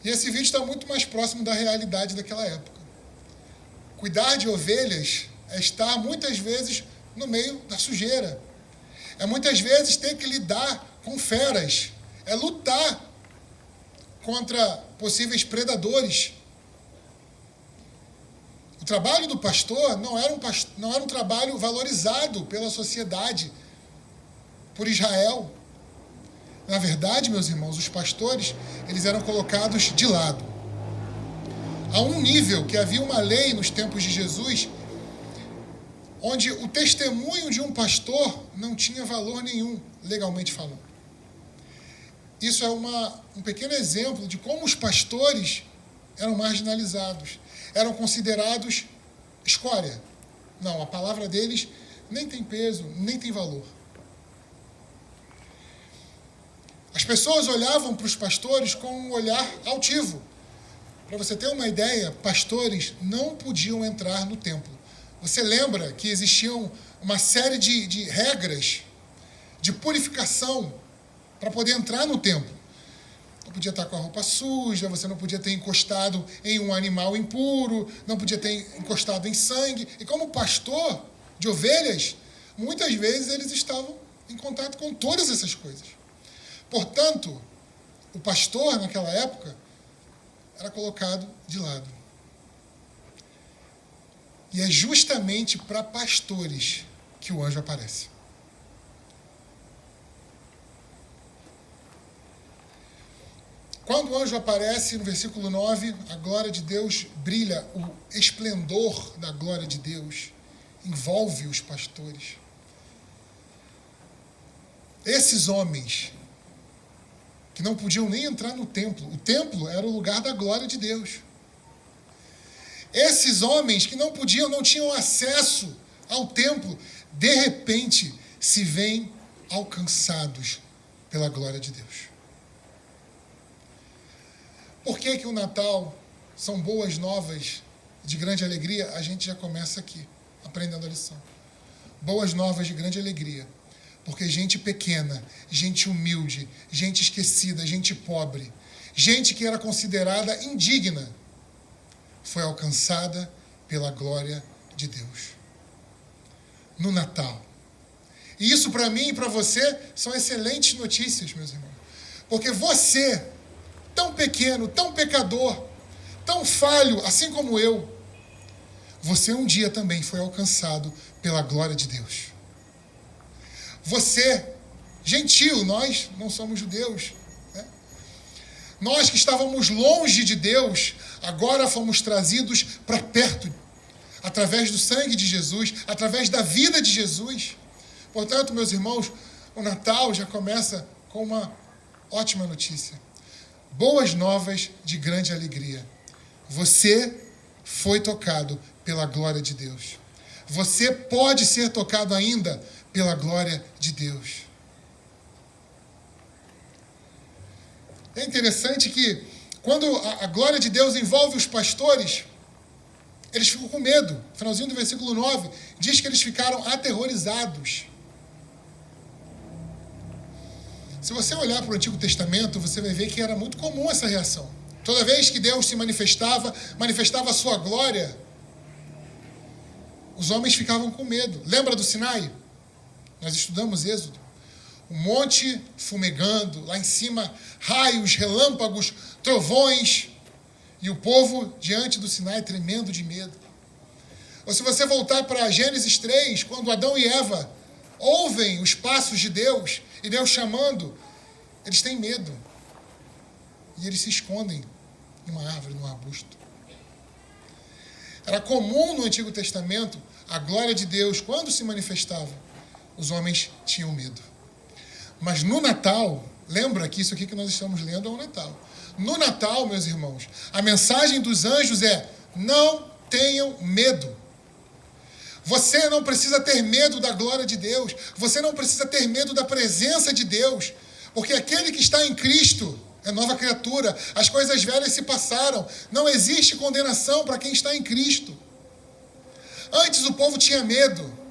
E esse vídeo está muito mais próximo da realidade daquela época. Cuidar de ovelhas é estar muitas vezes no meio da sujeira. é muitas vezes ter que lidar com feras, é lutar contra possíveis predadores. O trabalho do pastor não era um trabalho valorizado pela sociedade, por Israel. Na verdade, meus irmãos, os pastores, eles eram colocados de lado. A um nível que havia uma lei nos tempos de Jesus, onde o testemunho de um pastor não tinha valor nenhum, legalmente falando. Isso é um pequeno exemplo de como os pastores eram marginalizados, eram considerados escória. Não, a palavra deles nem tem peso, nem tem valor. As pessoas olhavam para os pastores com um olhar altivo. Para você ter uma ideia, pastores não podiam entrar no templo. Você lembra que existiam uma série de regras de purificação para poder entrar no templo? Não podia estar com a roupa suja, você não podia ter encostado em um animal impuro, não podia ter encostado em sangue. E como pastor de ovelhas, muitas vezes eles estavam em contato com todas essas coisas. Portanto, o pastor, naquela época, era colocado de lado. E é justamente para pastores que o anjo aparece. Quando o anjo aparece, no versículo 9, a glória de Deus brilha, o esplendor da glória de Deus envolve os pastores. Esses homens que não podiam nem entrar no templo. O templo era o lugar da glória de Deus. Esses homens que não tinham acesso ao templo, de repente se veem alcançados pela glória de Deus. Por que o Natal são boas novas de grande alegria? A gente já começa aqui, aprendendo a lição. Boas novas de grande alegria. Porque gente pequena, gente humilde, gente esquecida, gente pobre, gente que era considerada indigna, foi alcançada pela glória de Deus. No Natal. E isso para mim e para você são excelentes notícias, meus irmãos. Porque você, tão pequeno, tão pecador, tão falho, assim como eu, você um dia também foi alcançado pela glória de Deus. Você, gentil, nós não somos judeus, né? Nós que estávamos longe de Deus, agora fomos trazidos para perto, através do sangue de Jesus, através da vida de Jesus. Portanto, meus irmãos, o Natal já começa com uma ótima notícia. Boas novas de grande alegria. Você foi tocado pela glória de Deus. Você pode ser tocado ainda pela glória de Deus. É interessante que quando a glória de Deus envolve os pastores, eles ficam com medo. No finalzinho do versículo 9, diz que eles ficaram aterrorizados. Se você olhar para o Antigo Testamento, você vai ver que era muito comum essa reação. Toda vez que Deus se manifestava a sua glória, os homens ficavam com medo. Lembra do Sinai? Nós estudamos Êxodo. O monte fumegando, lá em cima, raios, relâmpagos, trovões, e o povo diante do Sinai tremendo de medo. Ou se você voltar para Gênesis 3, quando Adão e Eva ouvem os passos de Deus, e Deus chamando, eles têm medo. E eles se escondem numa árvore, num arbusto. Era comum no Antigo Testamento a glória de Deus, quando se manifestava, os homens tinham medo. Mas no Natal, lembra que isso aqui que nós estamos lendo é o Natal. No Natal, meus irmãos, a mensagem dos anjos é: não tenham medo. Você não precisa ter medo da glória de Deus. Você não precisa ter medo da presença de Deus. Porque aquele que está em Cristo é nova criatura. As coisas velhas se passaram. Não existe condenação para quem está em Cristo. Antes o povo tinha medo.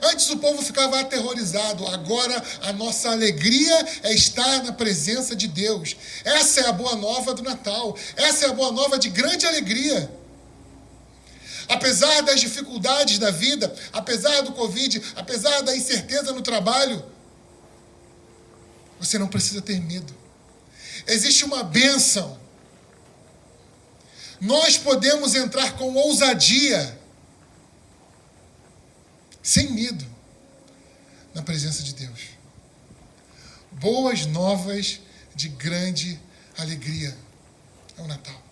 Antes o povo ficava aterrorizado. Agora a nossa alegria é estar na presença de Deus. Essa é a boa nova do Natal. Essa é a boa nova de grande alegria. Apesar das dificuldades da vida, apesar do Covid, apesar da incerteza no trabalho, você não precisa ter medo. Existe uma bênção. Nós podemos entrar com ousadia, sem medo, na presença de Deus. Boas novas de grande alegria. É o Natal.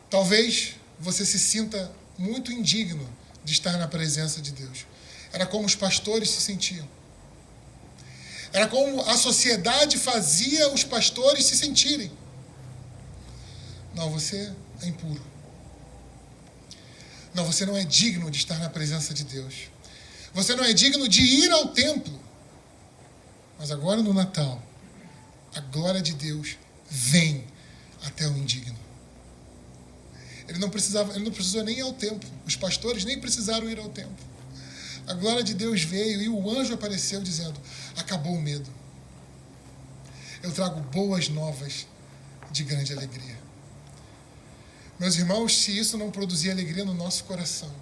Talvez você se sinta muito indigno de estar na presença de Deus. Era como os pastores se sentiam. Era como a sociedade fazia os pastores se sentirem. Não, você é impuro. Não, você não é digno de estar na presença de Deus. Você não é digno de ir ao templo. Mas agora no Natal, a glória de Deus vem até o indigno. Ele não precisou nem ir ao templo. Os pastores nem precisaram ir ao templo. A glória de Deus veio e o anjo apareceu dizendo: acabou o medo. Eu trago boas novas de grande alegria. Meus irmãos, se isso não produzir alegria no nosso coração,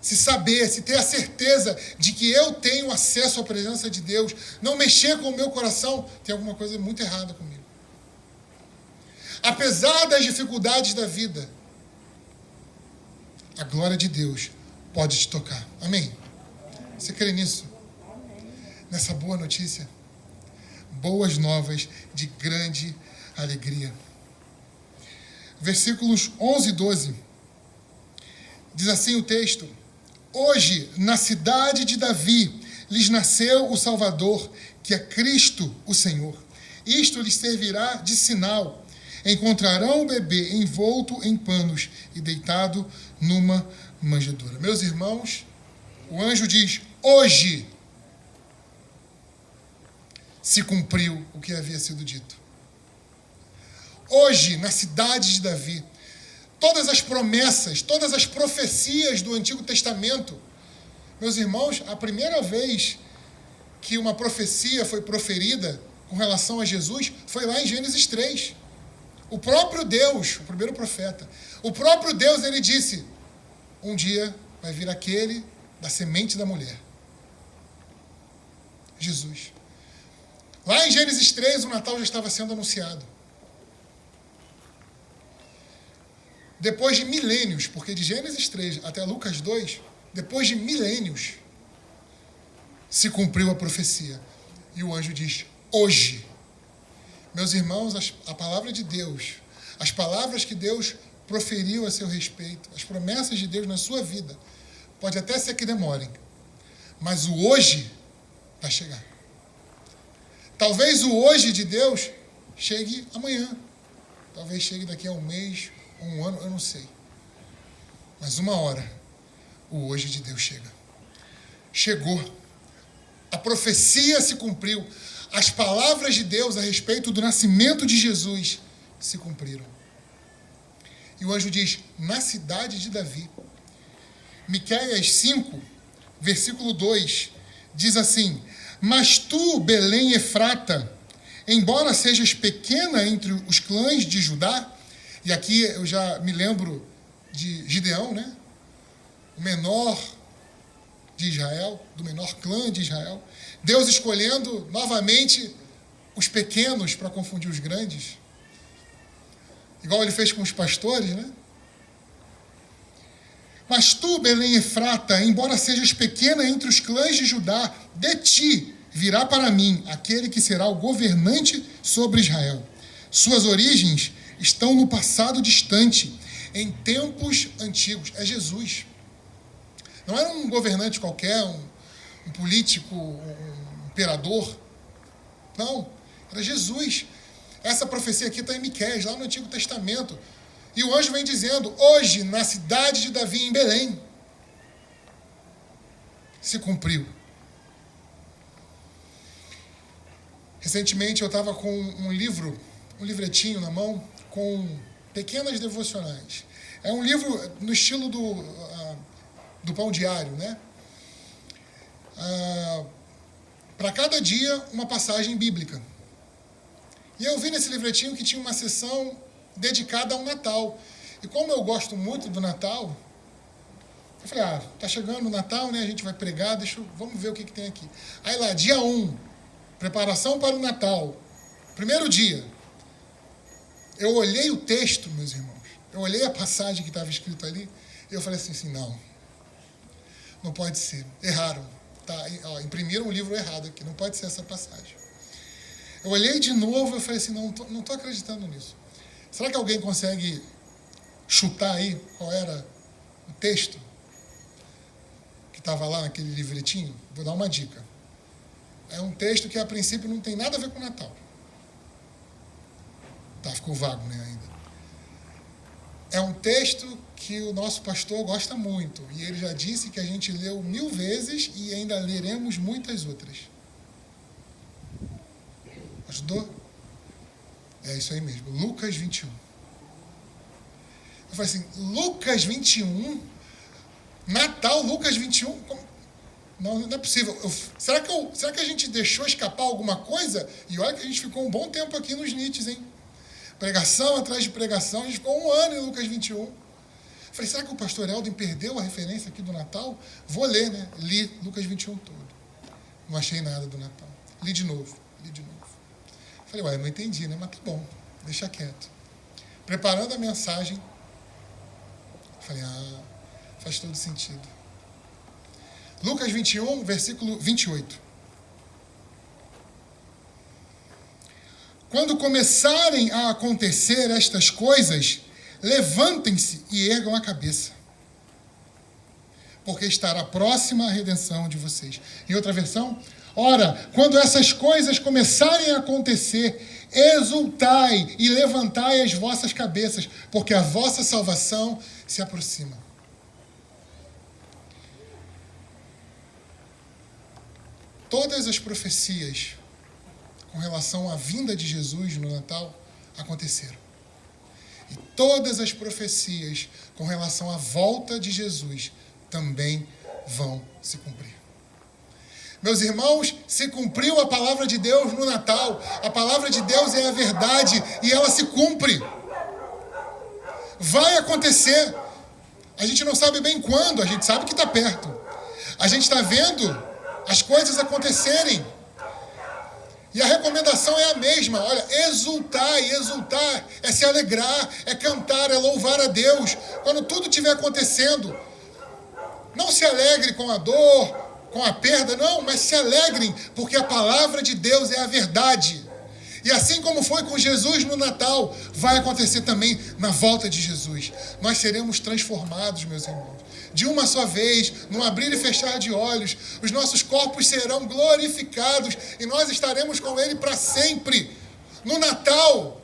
se ter a certeza de que eu tenho acesso à presença de Deus, não mexer com o meu coração, tem alguma coisa muito errada comigo. Apesar das dificuldades da vida, a glória de Deus pode te tocar. Amém? Você crê nisso? Nessa boa notícia? Boas novas de grande alegria. Versículos 11 e 12. Diz assim o texto: hoje, na cidade de Davi, lhes nasceu o Salvador, que é Cristo o Senhor. Isto lhes servirá de sinal. Encontrarão o bebê envolto em panos e deitado numa manjedoura. Meus irmãos, o anjo diz: hoje se cumpriu o que havia sido dito. Hoje, na cidade de Davi, todas as promessas, todas as profecias do Antigo Testamento, meus irmãos, a primeira vez que uma profecia foi proferida com relação a Jesus foi lá em Gênesis 3. O próprio Deus, o primeiro profeta, o próprio Deus, ele disse: um dia vai vir aquele da semente da mulher. Jesus. Lá em Gênesis 3, o Natal já estava sendo anunciado. Depois de milênios, porque de Gênesis 3 até Lucas 2, depois de milênios, se cumpriu a profecia. E o anjo diz: hoje. Meus irmãos, a palavra de Deus, as palavras que Deus proferiu a seu respeito, as promessas de Deus na sua vida, pode até ser que demorem, mas o hoje vai chegar. Talvez o hoje de Deus chegue amanhã, talvez chegue daqui a um mês, um ano, eu não sei. Mas uma hora, o hoje de Deus chega. Chegou. A profecia se cumpriu. As palavras de Deus a respeito do nascimento de Jesus se cumpriram. E o anjo diz: na cidade de Davi. Miqueias 5, versículo 2, diz assim: mas tu, Belém Efrata, embora sejas pequena entre os clãs de Judá, e aqui eu já me lembro de Gideão, né? O menor de Israel, do menor clã de Israel. Deus escolhendo novamente os pequenos para confundir os grandes. Igual ele fez com os pastores, né? Mas tu, Belém Efrata, embora sejas pequena entre os clãs de Judá, de ti virá para mim aquele que será o governante sobre Israel. Suas origens estão no passado distante, em tempos antigos. É Jesus. Não era um governante qualquer, um político, um imperador. Não, era Jesus. Essa profecia aqui está em Miqueias, lá no Antigo Testamento. E o anjo vem dizendo: hoje, na cidade de Davi, em Belém, se cumpriu. Recentemente eu estava com um livretinho na mão, com pequenas devocionais. É um livro no estilo do Pão Diário, né? Para cada dia, uma passagem bíblica. E eu vi nesse livretinho que tinha uma seção dedicada ao Natal. E como eu gosto muito do Natal, eu falei, tá chegando o Natal, né? A gente vai pregar, vamos ver o que tem aqui. Aí lá, dia 1, preparação para o Natal. Primeiro dia. Eu olhei o texto, meus irmãos. Eu olhei a passagem que estava escrita ali. E eu falei assim, não pode ser. Erraram. Tá, imprimiram o livro errado aqui. Não pode ser essa passagem. Eu olhei de novo e falei assim, não estou acreditando nisso. Será que alguém consegue chutar aí qual era o texto que estava lá naquele livretinho? Vou dar uma dica. É um texto que a princípio não tem nada a ver com o Natal. Tá, ficou vago, né, ainda. É um texto que o nosso pastor gosta muito. E ele já disse que a gente leu 1000 vezes e ainda leremos muitas outras. Ajudou? É isso aí mesmo. Lucas 21. Eu falei assim, Lucas 21? Natal, Lucas 21? Não é possível. Será que a gente deixou escapar alguma coisa? E olha que a gente ficou um bom tempo aqui nos NITs, hein? Pregação atrás de pregação. A gente ficou 1 ano em Lucas 21. Falei, será que o pastor Helden perdeu a referência aqui do Natal? Vou ler, né? Li Lucas 21 todo. Não achei nada do Natal. Li de novo. Falei, não entendi, né? Mas tá bom, deixa quieto. Preparando a mensagem, falei, faz todo sentido. Lucas 21, versículo 28. Quando começarem a acontecer estas coisas, levantem-se e ergam a cabeça, porque estará próxima a redenção de vocês. Em outra versão, ora, quando essas coisas começarem a acontecer, exultai e levantai as vossas cabeças, porque a vossa salvação se aproxima. Todas as profecias com relação à vinda de Jesus no Natal aconteceram. E todas as profecias com relação à volta de Jesus também vão se cumprir. Meus irmãos, se cumpriu a palavra de Deus no Natal. A palavra de Deus é a verdade e ela se cumpre. Vai acontecer. A gente não sabe bem quando, a gente sabe que está perto. A gente está vendo as coisas acontecerem. E a recomendação é a mesma. Olha, exultar, e exultar é se alegrar, é cantar, é louvar a Deus. Quando tudo estiver acontecendo, não se alegre com a dor, com a perda, não, mas se alegrem, porque a palavra de Deus é a verdade. E assim como foi com Jesus no Natal, vai acontecer também na volta de Jesus. Nós seremos transformados, meus irmãos. De uma só vez, num abrir e fechar de olhos, os nossos corpos serão glorificados e nós estaremos com Ele para sempre. No Natal,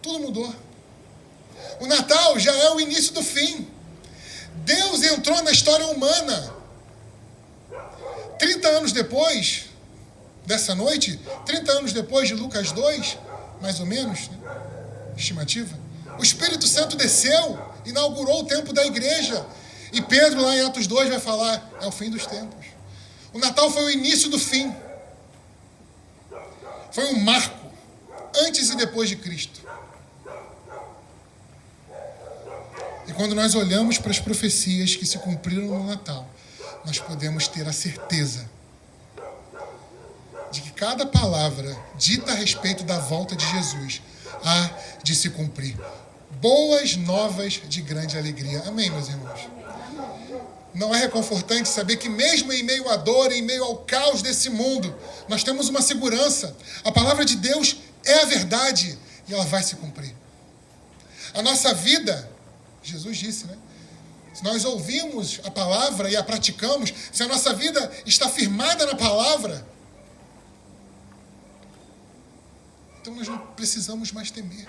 tudo mudou. O Natal já é o início do fim. Deus entrou na história humana. 30 anos depois dessa noite, 30 anos depois de Lucas 2, mais ou menos, né? Estimativa, o Espírito Santo desceu, inaugurou o tempo da igreja. E Pedro, lá em Atos 2, vai falar, é o fim dos tempos. O Natal foi o início do fim. Foi um marco, antes e depois de Cristo. E quando nós olhamos para as profecias que se cumpriram no Natal, nós podemos ter a certeza de que cada palavra dita a respeito da volta de Jesus há de se cumprir. Boas novas de grande alegria. Amém, meus irmãos? Não é reconfortante saber que mesmo em meio à dor, em meio ao caos desse mundo, nós temos uma segurança. A palavra de Deus é a verdade e ela vai se cumprir. A nossa vida, Jesus disse, né? Se nós ouvimos a palavra e a praticamos, se a nossa vida está firmada na palavra, então nós não precisamos mais temer.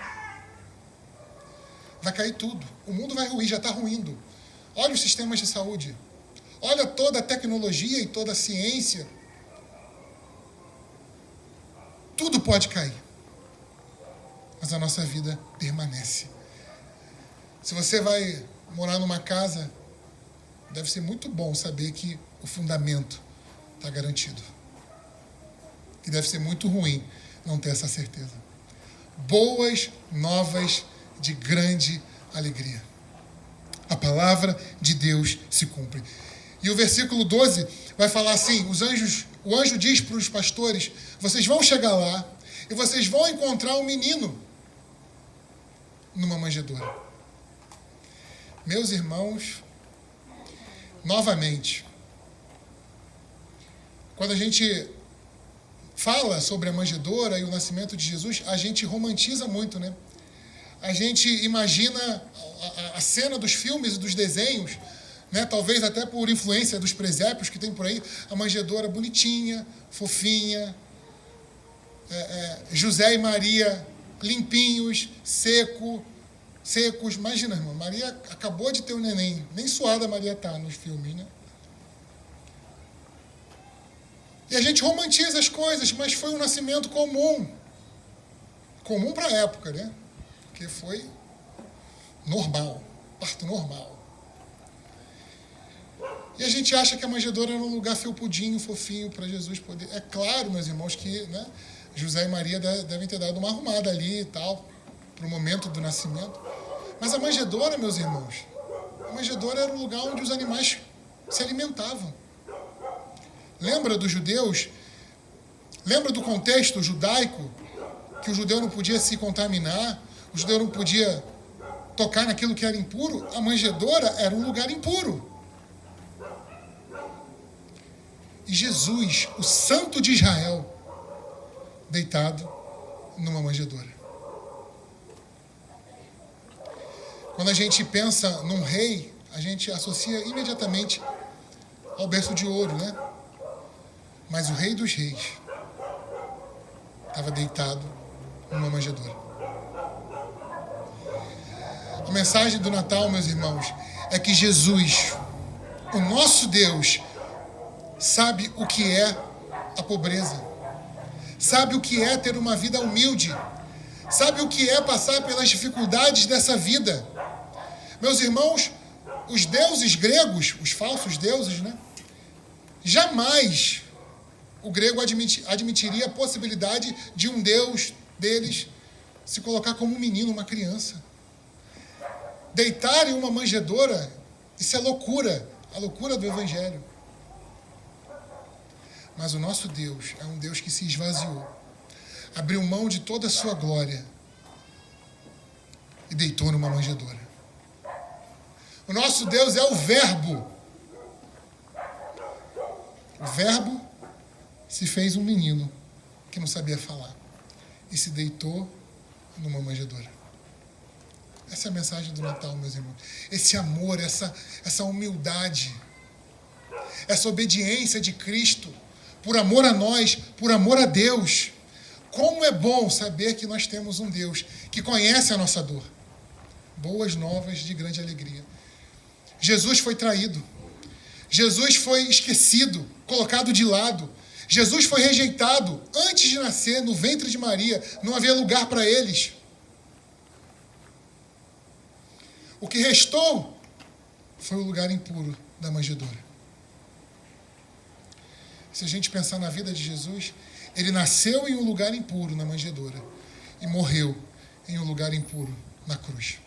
Vai cair tudo. O mundo vai ruir, já está ruindo. Olha os sistemas de saúde. Olha toda a tecnologia e toda a ciência. Tudo pode cair. Mas a nossa vida permanece. Se você vai morar numa casa, deve ser muito bom saber que o fundamento está garantido. E deve ser muito ruim não ter essa certeza. Boas novas de grande alegria. A palavra de Deus se cumpre. E o versículo 12 vai falar assim, o anjo diz para os pastores, vocês vão chegar lá e vocês vão encontrar um menino numa manjedoura. Meus irmãos, novamente, quando a gente fala sobre a manjedoura e o nascimento de Jesus, a gente romantiza muito, né? A gente imagina a cena dos filmes e dos desenhos, né? Talvez até por influência dos presépios que tem por aí, a manjedoura bonitinha, fofinha, José e Maria limpinhos, secos. Imagina, irmão, Maria acabou de ter um neném, nem suada a Maria está nos filmes, né? E a gente romantiza as coisas, mas foi um nascimento comum para a época, né? Porque foi normal, parto normal. E a gente acha que a manjedoura era um lugar felpudinho, fofinho, para Jesus poder... É claro, meus irmãos, que, né, José e Maria devem ter dado uma arrumada ali e tal, para o momento do nascimento. Mas a manjedoura, meus irmãos, a manjedoura era um lugar onde os animais se alimentavam. Lembra dos judeus? Lembra do contexto judaico? Que o judeu não podia se contaminar, o judeu não podia tocar naquilo que era impuro? A manjedoura era um lugar impuro. E Jesus, o Santo de Israel, deitado numa manjedoura. Quando a gente pensa num rei, a gente associa imediatamente ao berço de ouro, né? Mas o Rei dos Reis estava deitado numa manjedoura. A mensagem do Natal, meus irmãos, é que Jesus, o nosso Deus, sabe o que é a pobreza, sabe o que é ter uma vida humilde, sabe o que é passar pelas dificuldades dessa vida. Meus irmãos, os deuses gregos, os falsos deuses, né? Jamais o grego admitiria a possibilidade de um deus deles se colocar como um menino, uma criança. Deitar em uma manjedoura, isso é loucura, a loucura do Evangelho. Mas o nosso Deus é um Deus que se esvaziou, abriu mão de toda a sua glória e deitou numa manjedoura. O nosso Deus é o Verbo. O Verbo se fez um menino que não sabia falar e se deitou numa manjedoura. Essa é a mensagem do Natal, meus irmãos. Esse amor, essa humildade, essa obediência de Cristo, por amor a nós, por amor a Deus. Como é bom saber que nós temos um Deus que conhece a nossa dor. Boas novas de grande alegria. Jesus foi traído. Jesus foi esquecido, colocado de lado. Jesus foi rejeitado antes de nascer no ventre de Maria. Não havia lugar para eles. O que restou foi o lugar impuro da manjedoura. Se a gente pensar na vida de Jesus, ele nasceu em um lugar impuro na manjedoura e morreu em um lugar impuro na cruz.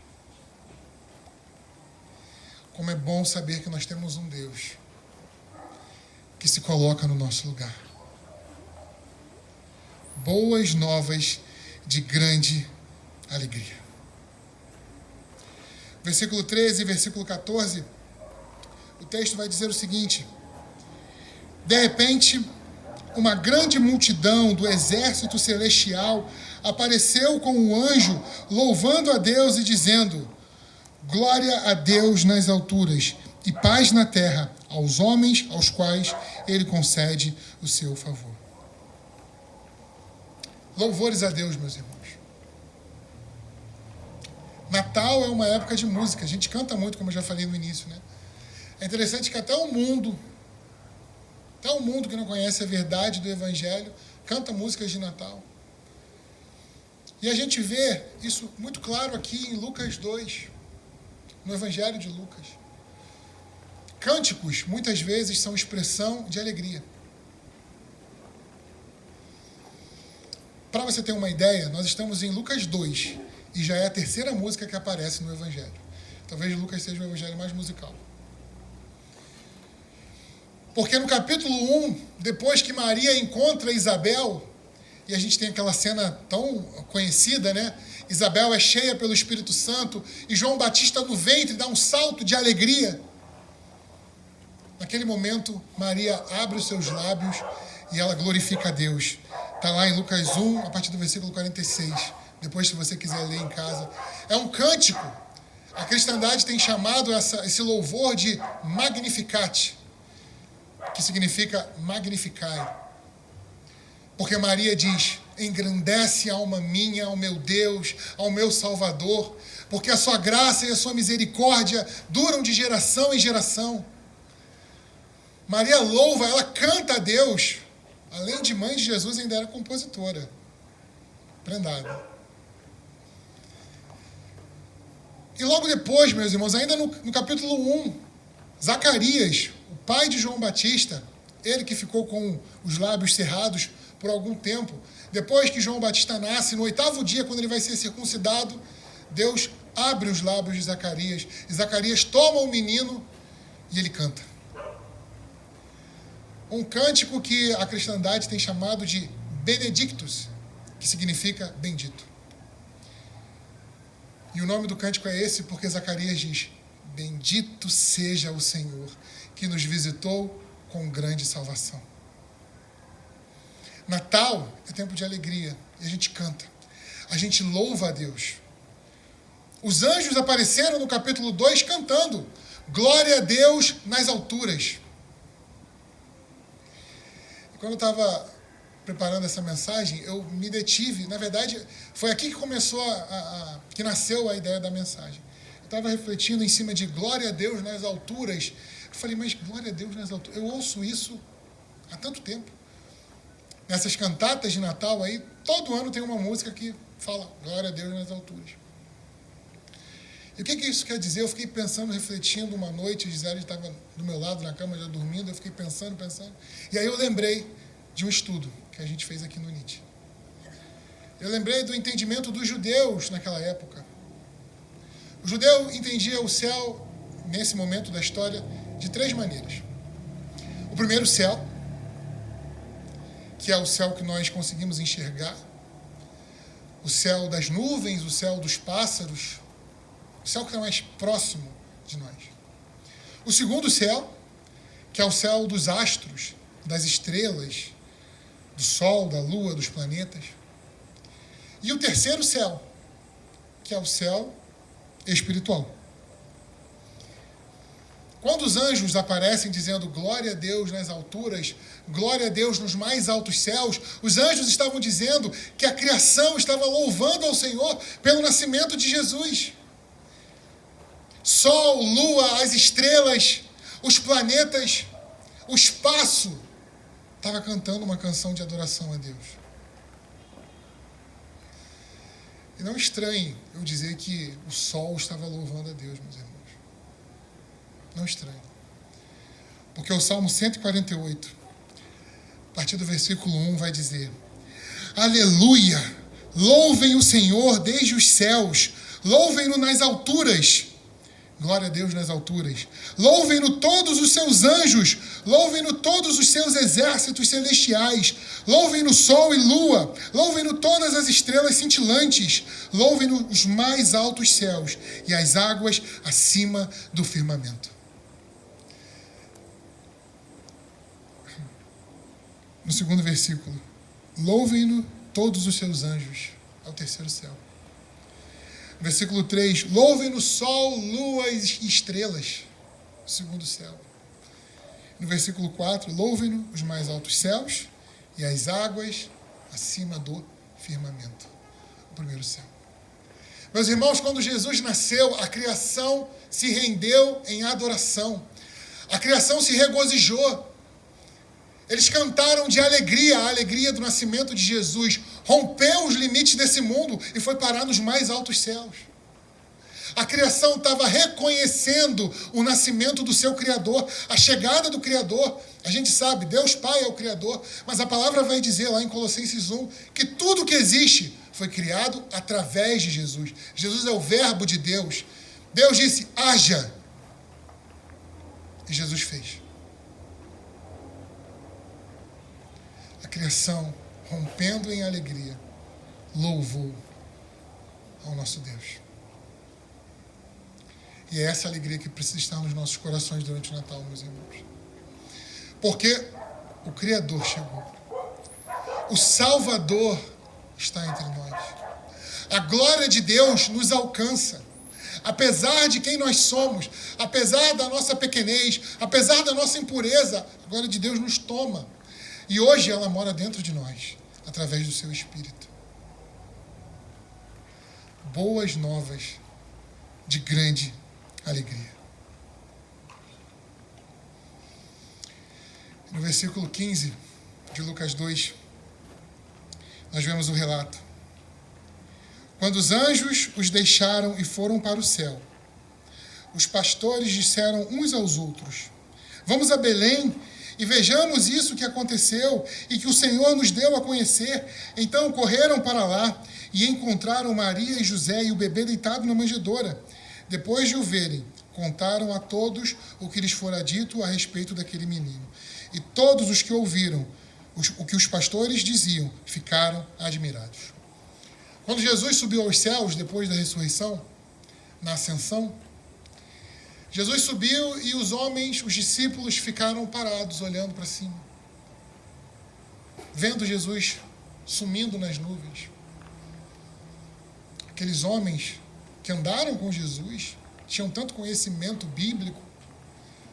Como é bom saber que nós temos um Deus que se coloca no nosso lugar. Boas novas de grande alegria. Versículo 13 e versículo 14, o texto vai dizer o seguinte: de repente, uma grande multidão do exército celestial apareceu com um anjo, louvando a Deus e dizendo: glória a Deus nas alturas e paz na terra aos homens aos quais ele concede o seu favor. Louvores a Deus, meus irmãos. Natal é uma época de música. A gente canta muito, como eu já falei no início, né? É interessante que até o mundo que não conhece a verdade do Evangelho, canta músicas de Natal. E a gente vê isso muito claro aqui em Lucas 2, no Evangelho de Lucas. Cânticos, muitas vezes, são expressão de alegria. Para você ter uma ideia, nós estamos em Lucas 2, e já é a terceira música que aparece no Evangelho. Talvez Lucas seja o evangelho mais musical. Porque no capítulo 1, depois que Maria encontra Isabel, e a gente tem aquela cena tão conhecida, né? Isabel é cheia pelo Espírito Santo e João Batista no ventre dá um salto de alegria. Naquele momento, Maria abre os seus lábios e ela glorifica a Deus. Está lá em Lucas 1, a partir do versículo 46. Depois, se você quiser ler em casa. É um cântico. A cristandade tem chamado esse louvor de Magnificat, que significa magnificai. Porque Maria diz: engrandece a alma minha ao meu Deus, ao meu Salvador, porque a sua graça e a sua misericórdia duram de geração em geração. Maria louva, ela canta a Deus. Além de mãe de Jesus, ainda era compositora. Prendada. E logo depois, meus irmãos, ainda no capítulo 1, Zacarias, o pai de João Batista, ele que ficou com os lábios cerrados por algum tempo, depois que João Batista nasce, no 8º dia, quando ele vai ser circuncidado, Deus abre os lábios de Zacarias, e Zacarias toma o menino e ele canta. Um cântico que a cristandade tem chamado de Benedictus, que significa bendito. E o nome do cântico é esse porque Zacarias diz: bendito seja o Senhor, que nos visitou com grande salvação. Natal é tempo de alegria, e a gente canta, a gente louva a Deus. Os anjos apareceram no capítulo 2 cantando: glória a Deus nas alturas. E quando eu estava preparando essa mensagem, eu me detive, na verdade, foi aqui que começou, que nasceu a ideia da mensagem. Eu estava refletindo em cima de glória a Deus nas alturas. Eu falei, mas glória a Deus nas alturas, eu ouço isso há tanto tempo. Nessas cantatas de Natal aí, todo ano tem uma música que fala glória a Deus nas alturas. E o que isso quer dizer? Eu fiquei pensando, refletindo uma noite, a Gisele estava do meu lado na cama, já dormindo, eu fiquei pensando. E aí eu lembrei de um estudo que a gente fez aqui no NIT. Eu lembrei do entendimento dos judeus naquela época. O judeu entendia o céu, nesse momento da história, de 3 maneiras. O primeiro céu, que é o céu que nós conseguimos enxergar, o céu das nuvens, o céu dos pássaros, o céu que está mais próximo de nós. O segundo céu, que é o céu dos astros, das estrelas, do sol, da lua, dos planetas. E o terceiro céu, que é o céu espiritual. Quando os anjos aparecem dizendo glória a Deus nas alturas, glória a Deus nos mais altos céus, os anjos estavam dizendo que a criação estava louvando ao Senhor pelo nascimento de Jesus. Sol, lua, as estrelas, os planetas, o espaço estava cantando uma canção de adoração a Deus. E não estranhe eu dizer que o sol estava louvando a Deus, meus irmãos. Não estranhe. Porque o Salmo 148, a partir do versículo 1, vai dizer: aleluia! Louvem o Senhor desde os céus, louvem-no nas alturas. Glória a Deus nas alturas. Louvem-no todos os seus anjos, louvem-no todos os seus exércitos celestiais, louvem-no sol e lua, louvem-no todas as estrelas cintilantes, louvem-no os mais altos céus e as águas acima do firmamento. No segundo versículo, louvem-no todos os seus anjos, é o terceiro céu. Versículo 3, louvem-no sol, lua e estrelas, o segundo céu. No versículo 4, louvem-no os mais altos céus e as águas acima do firmamento, o primeiro céu. Meus irmãos, quando Jesus nasceu, a criação se rendeu em adoração. A criação se regozijou. Eles cantaram de alegria, a alegria do nascimento de Jesus. Rompeu os limites desse mundo e foi parar nos mais altos céus. A criação estava reconhecendo o nascimento do seu Criador, a chegada do Criador. A gente sabe, Deus Pai é o Criador, mas a palavra vai dizer lá em Colossenses 1 que tudo que existe foi criado através de Jesus. Jesus é o Verbo de Deus. Deus disse, haja. E Jesus fez. A criação, rompendo em alegria, louvou ao nosso Deus. E é essa alegria que precisa estar nos nossos corações durante o Natal, meus irmãos. Porque o Criador chegou. O Salvador está entre nós. A glória de Deus nos alcança. Apesar de quem nós somos, apesar da nossa pequenez, apesar da nossa impureza, a glória de Deus nos toma. E hoje ela mora dentro de nós, através do seu Espírito. Boas novas de grande alegria. No versículo 15 de Lucas 2, nós vemos o relato. Quando os anjos os deixaram e foram para o céu, os pastores disseram uns aos outros, vamos a Belém e vejamos isso que aconteceu e que o Senhor nos deu a conhecer. Então correram para lá e encontraram Maria e José e o bebê deitado na manjedoura. Depois de o verem, contaram a todos o que lhes fora dito a respeito daquele menino. E todos os que ouviram o que os pastores diziam ficaram admirados. Quando Jesus subiu aos céus, depois da ressurreição, na ascensão, Jesus subiu e os homens, os discípulos, ficaram parados, olhando para cima, vendo Jesus sumindo nas nuvens. Aqueles homens que andaram com Jesus, tinham tanto conhecimento bíblico,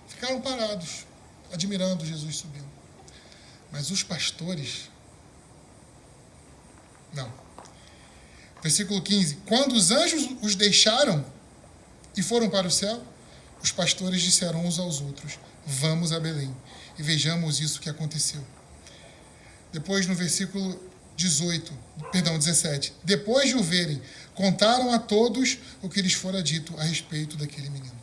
ficaram parados, admirando Jesus subindo. Mas os pastores, não. Versículo 15. Quando os anjos os deixaram e foram para o céu, os pastores disseram uns aos outros, vamos a Belém e vejamos isso que aconteceu. Depois no versículo 17. Depois de o verem, contaram a todos o que lhes fora dito a respeito daquele menino.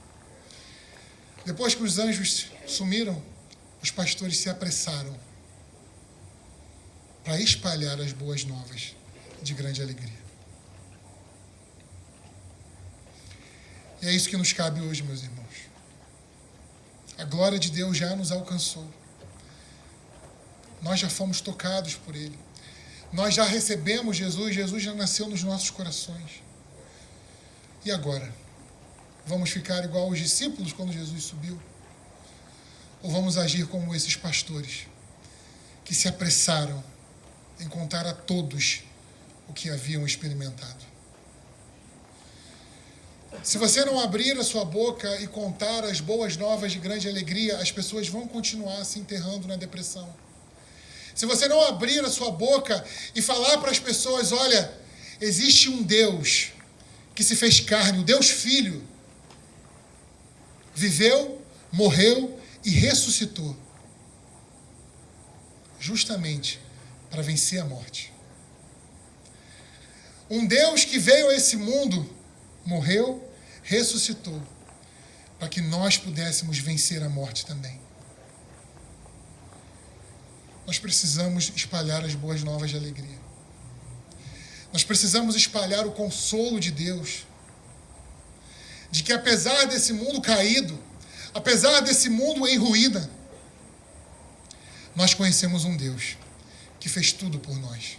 Depois que os anjos sumiram, os pastores se apressaram para espalhar as boas novas de grande alegria. E é isso que nos cabe hoje, meus irmãos. A glória de Deus já nos alcançou. Nós já fomos tocados por Ele. Nós já recebemos Jesus, Jesus já nasceu nos nossos corações. E agora? Vamos ficar igual aos discípulos quando Jesus subiu? Ou vamos agir como esses pastores, que se apressaram em contar a todos o que haviam experimentado? Se você não abrir a sua boca e contar as boas novas de grande alegria, as pessoas vão continuar se enterrando na depressão. Se você não abrir a sua boca e falar para as pessoas, olha, existe um Deus que se fez carne, o Deus Filho, viveu, morreu e ressuscitou, justamente para vencer a morte. Um Deus que veio a esse mundo, morreu, ressuscitou, para que nós pudéssemos vencer a morte também. Nós precisamos espalhar as boas novas de alegria. Nós precisamos espalhar o consolo de Deus, de que apesar desse mundo caído, apesar desse mundo em ruína, nós conhecemos um Deus que fez tudo por nós.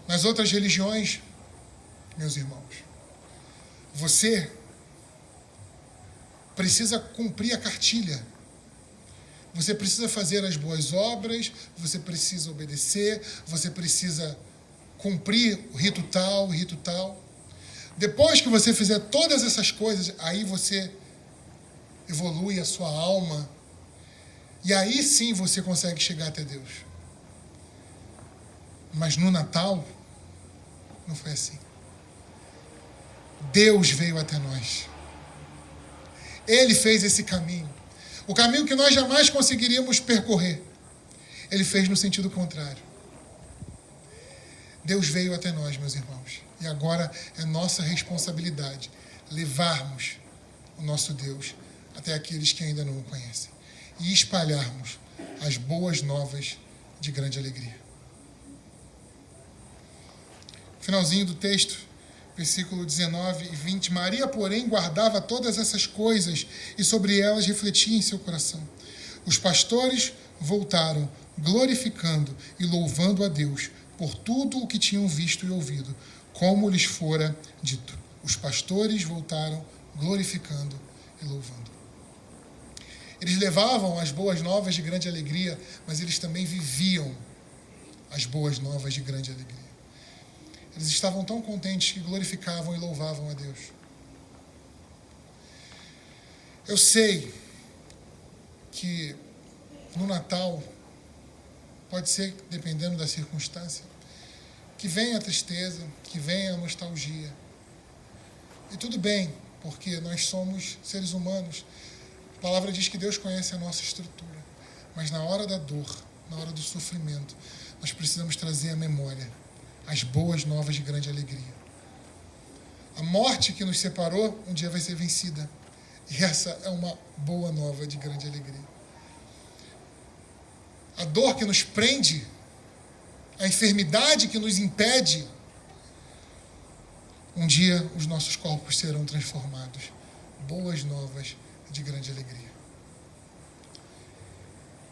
Nas outras religiões, meus irmãos, você precisa cumprir a cartilha. Você precisa fazer as boas obras, você precisa obedecer, você precisa cumprir o rito tal, o rito tal. Depois que você fizer todas essas coisas, aí você evolui a sua alma. E aí sim você consegue chegar até Deus. Mas no Natal, não foi assim. Deus veio até nós. Ele fez esse caminho. O caminho que nós jamais conseguiríamos percorrer. Ele fez no sentido contrário. Deus veio até nós, meus irmãos. E agora é nossa responsabilidade levarmos o nosso Deus até aqueles que ainda não o conhecem. E espalharmos as boas novas de grande alegria. Finalzinho do texto, versículo 19 e 20. Maria, porém, guardava todas essas coisas e sobre elas refletia em seu coração. Os pastores voltaram, glorificando e louvando a Deus por tudo o que tinham visto e ouvido, como lhes fora dito. Os pastores voltaram, glorificando e louvando. Eles levavam as boas novas de grande alegria, mas eles também viviam as boas novas de grande alegria. Eles estavam tão contentes que glorificavam e louvavam a Deus. Eu sei que no Natal, pode ser, dependendo da circunstância, que venha a tristeza, que venha a nostalgia. E tudo bem, porque nós somos seres humanos. A palavra diz que Deus conhece a nossa estrutura. Mas na hora da dor, na hora do sofrimento, nós precisamos trazer à memória as boas novas de grande alegria. A morte que nos separou, um dia vai ser vencida. E essa é uma boa nova de grande alegria. A dor que nos prende, a enfermidade que nos impede, um dia os nossos corpos serão transformados. Boas novas de grande alegria.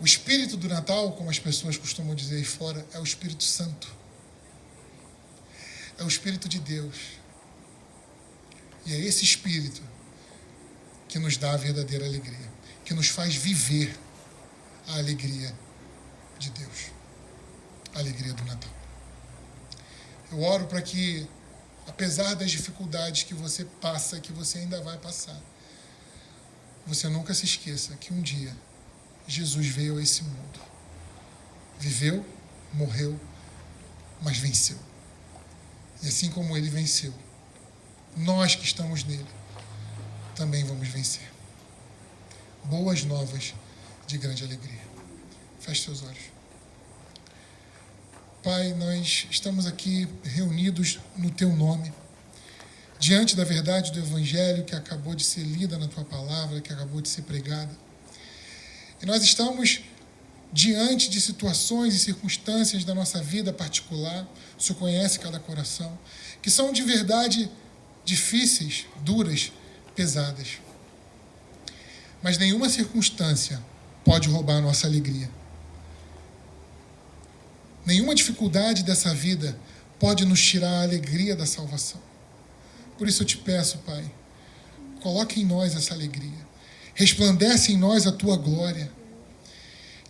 O espírito do Natal, como as pessoas costumam dizer aí fora, é o Espírito Santo. É o Espírito de Deus. E é esse Espírito que nos dá a verdadeira alegria, que nos faz viver a alegria de Deus, a alegria do Natal. Eu oro para que, apesar das dificuldades que você passa, que você ainda vai passar, você nunca se esqueça que um dia Jesus veio a esse mundo. Viveu, morreu, mas venceu. E assim como ele venceu, nós que estamos nele também vamos vencer. Boas novas de grande alegria. Feche seus olhos. Pai, nós estamos aqui reunidos no Teu nome, diante da verdade do Evangelho que acabou de ser lida na Tua palavra, que acabou de ser pregada. E nós estamos diante de situações e circunstâncias da nossa vida particular, o Senhor conhece cada coração, que são de verdade difíceis, duras, pesadas. Mas nenhuma circunstância pode roubar a nossa alegria. Nenhuma dificuldade dessa vida pode nos tirar a alegria da salvação. Por isso eu te peço, Pai, coloque em nós essa alegria. Resplandece em nós a Tua glória.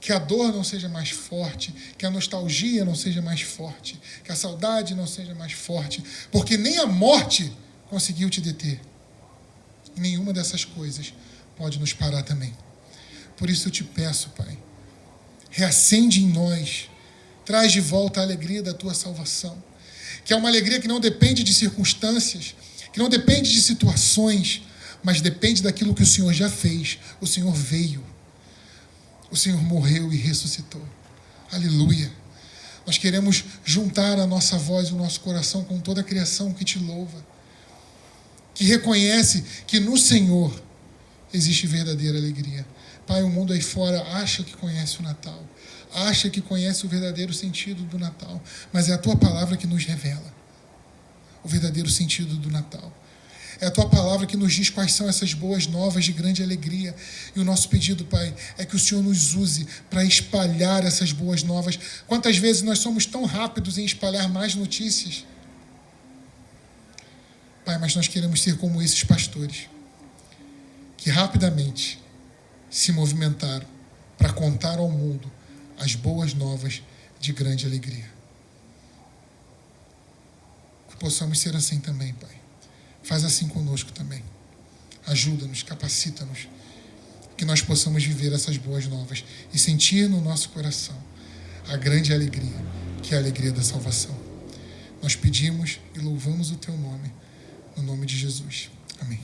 Que a dor não seja mais forte, que a nostalgia não seja mais forte, que a saudade não seja mais forte, porque nem a morte conseguiu te deter. E nenhuma dessas coisas pode nos parar também. Por isso eu te peço, Pai, reacende em nós, traz de volta a alegria da Tua salvação, que é uma alegria que não depende de circunstâncias, que não depende de situações, mas depende daquilo que o Senhor já fez. O Senhor veio, o Senhor morreu e ressuscitou. Aleluia! Nós queremos juntar a nossa voz e o nosso coração com toda a criação que te louva, que reconhece que no Senhor existe verdadeira alegria. Pai, o mundo aí fora acha que conhece o Natal, acha que conhece o verdadeiro sentido do Natal, mas é a Tua palavra que nos revela o verdadeiro sentido do Natal. É a Tua palavra que nos diz quais são essas boas novas de grande alegria. E o nosso pedido, Pai, é que o Senhor nos use para espalhar essas boas novas. Quantas vezes nós somos tão rápidos em espalhar más notícias? Pai, mas nós queremos ser como esses pastores, que rapidamente se movimentaram para contar ao mundo as boas novas de grande alegria. Que possamos ser assim também, Pai. Faz assim conosco também. Ajuda-nos, capacita-nos, que nós possamos viver essas boas novas e sentir no nosso coração a grande alegria, que é a alegria da salvação. Nós pedimos e louvamos o Teu nome, no nome de Jesus. Amém.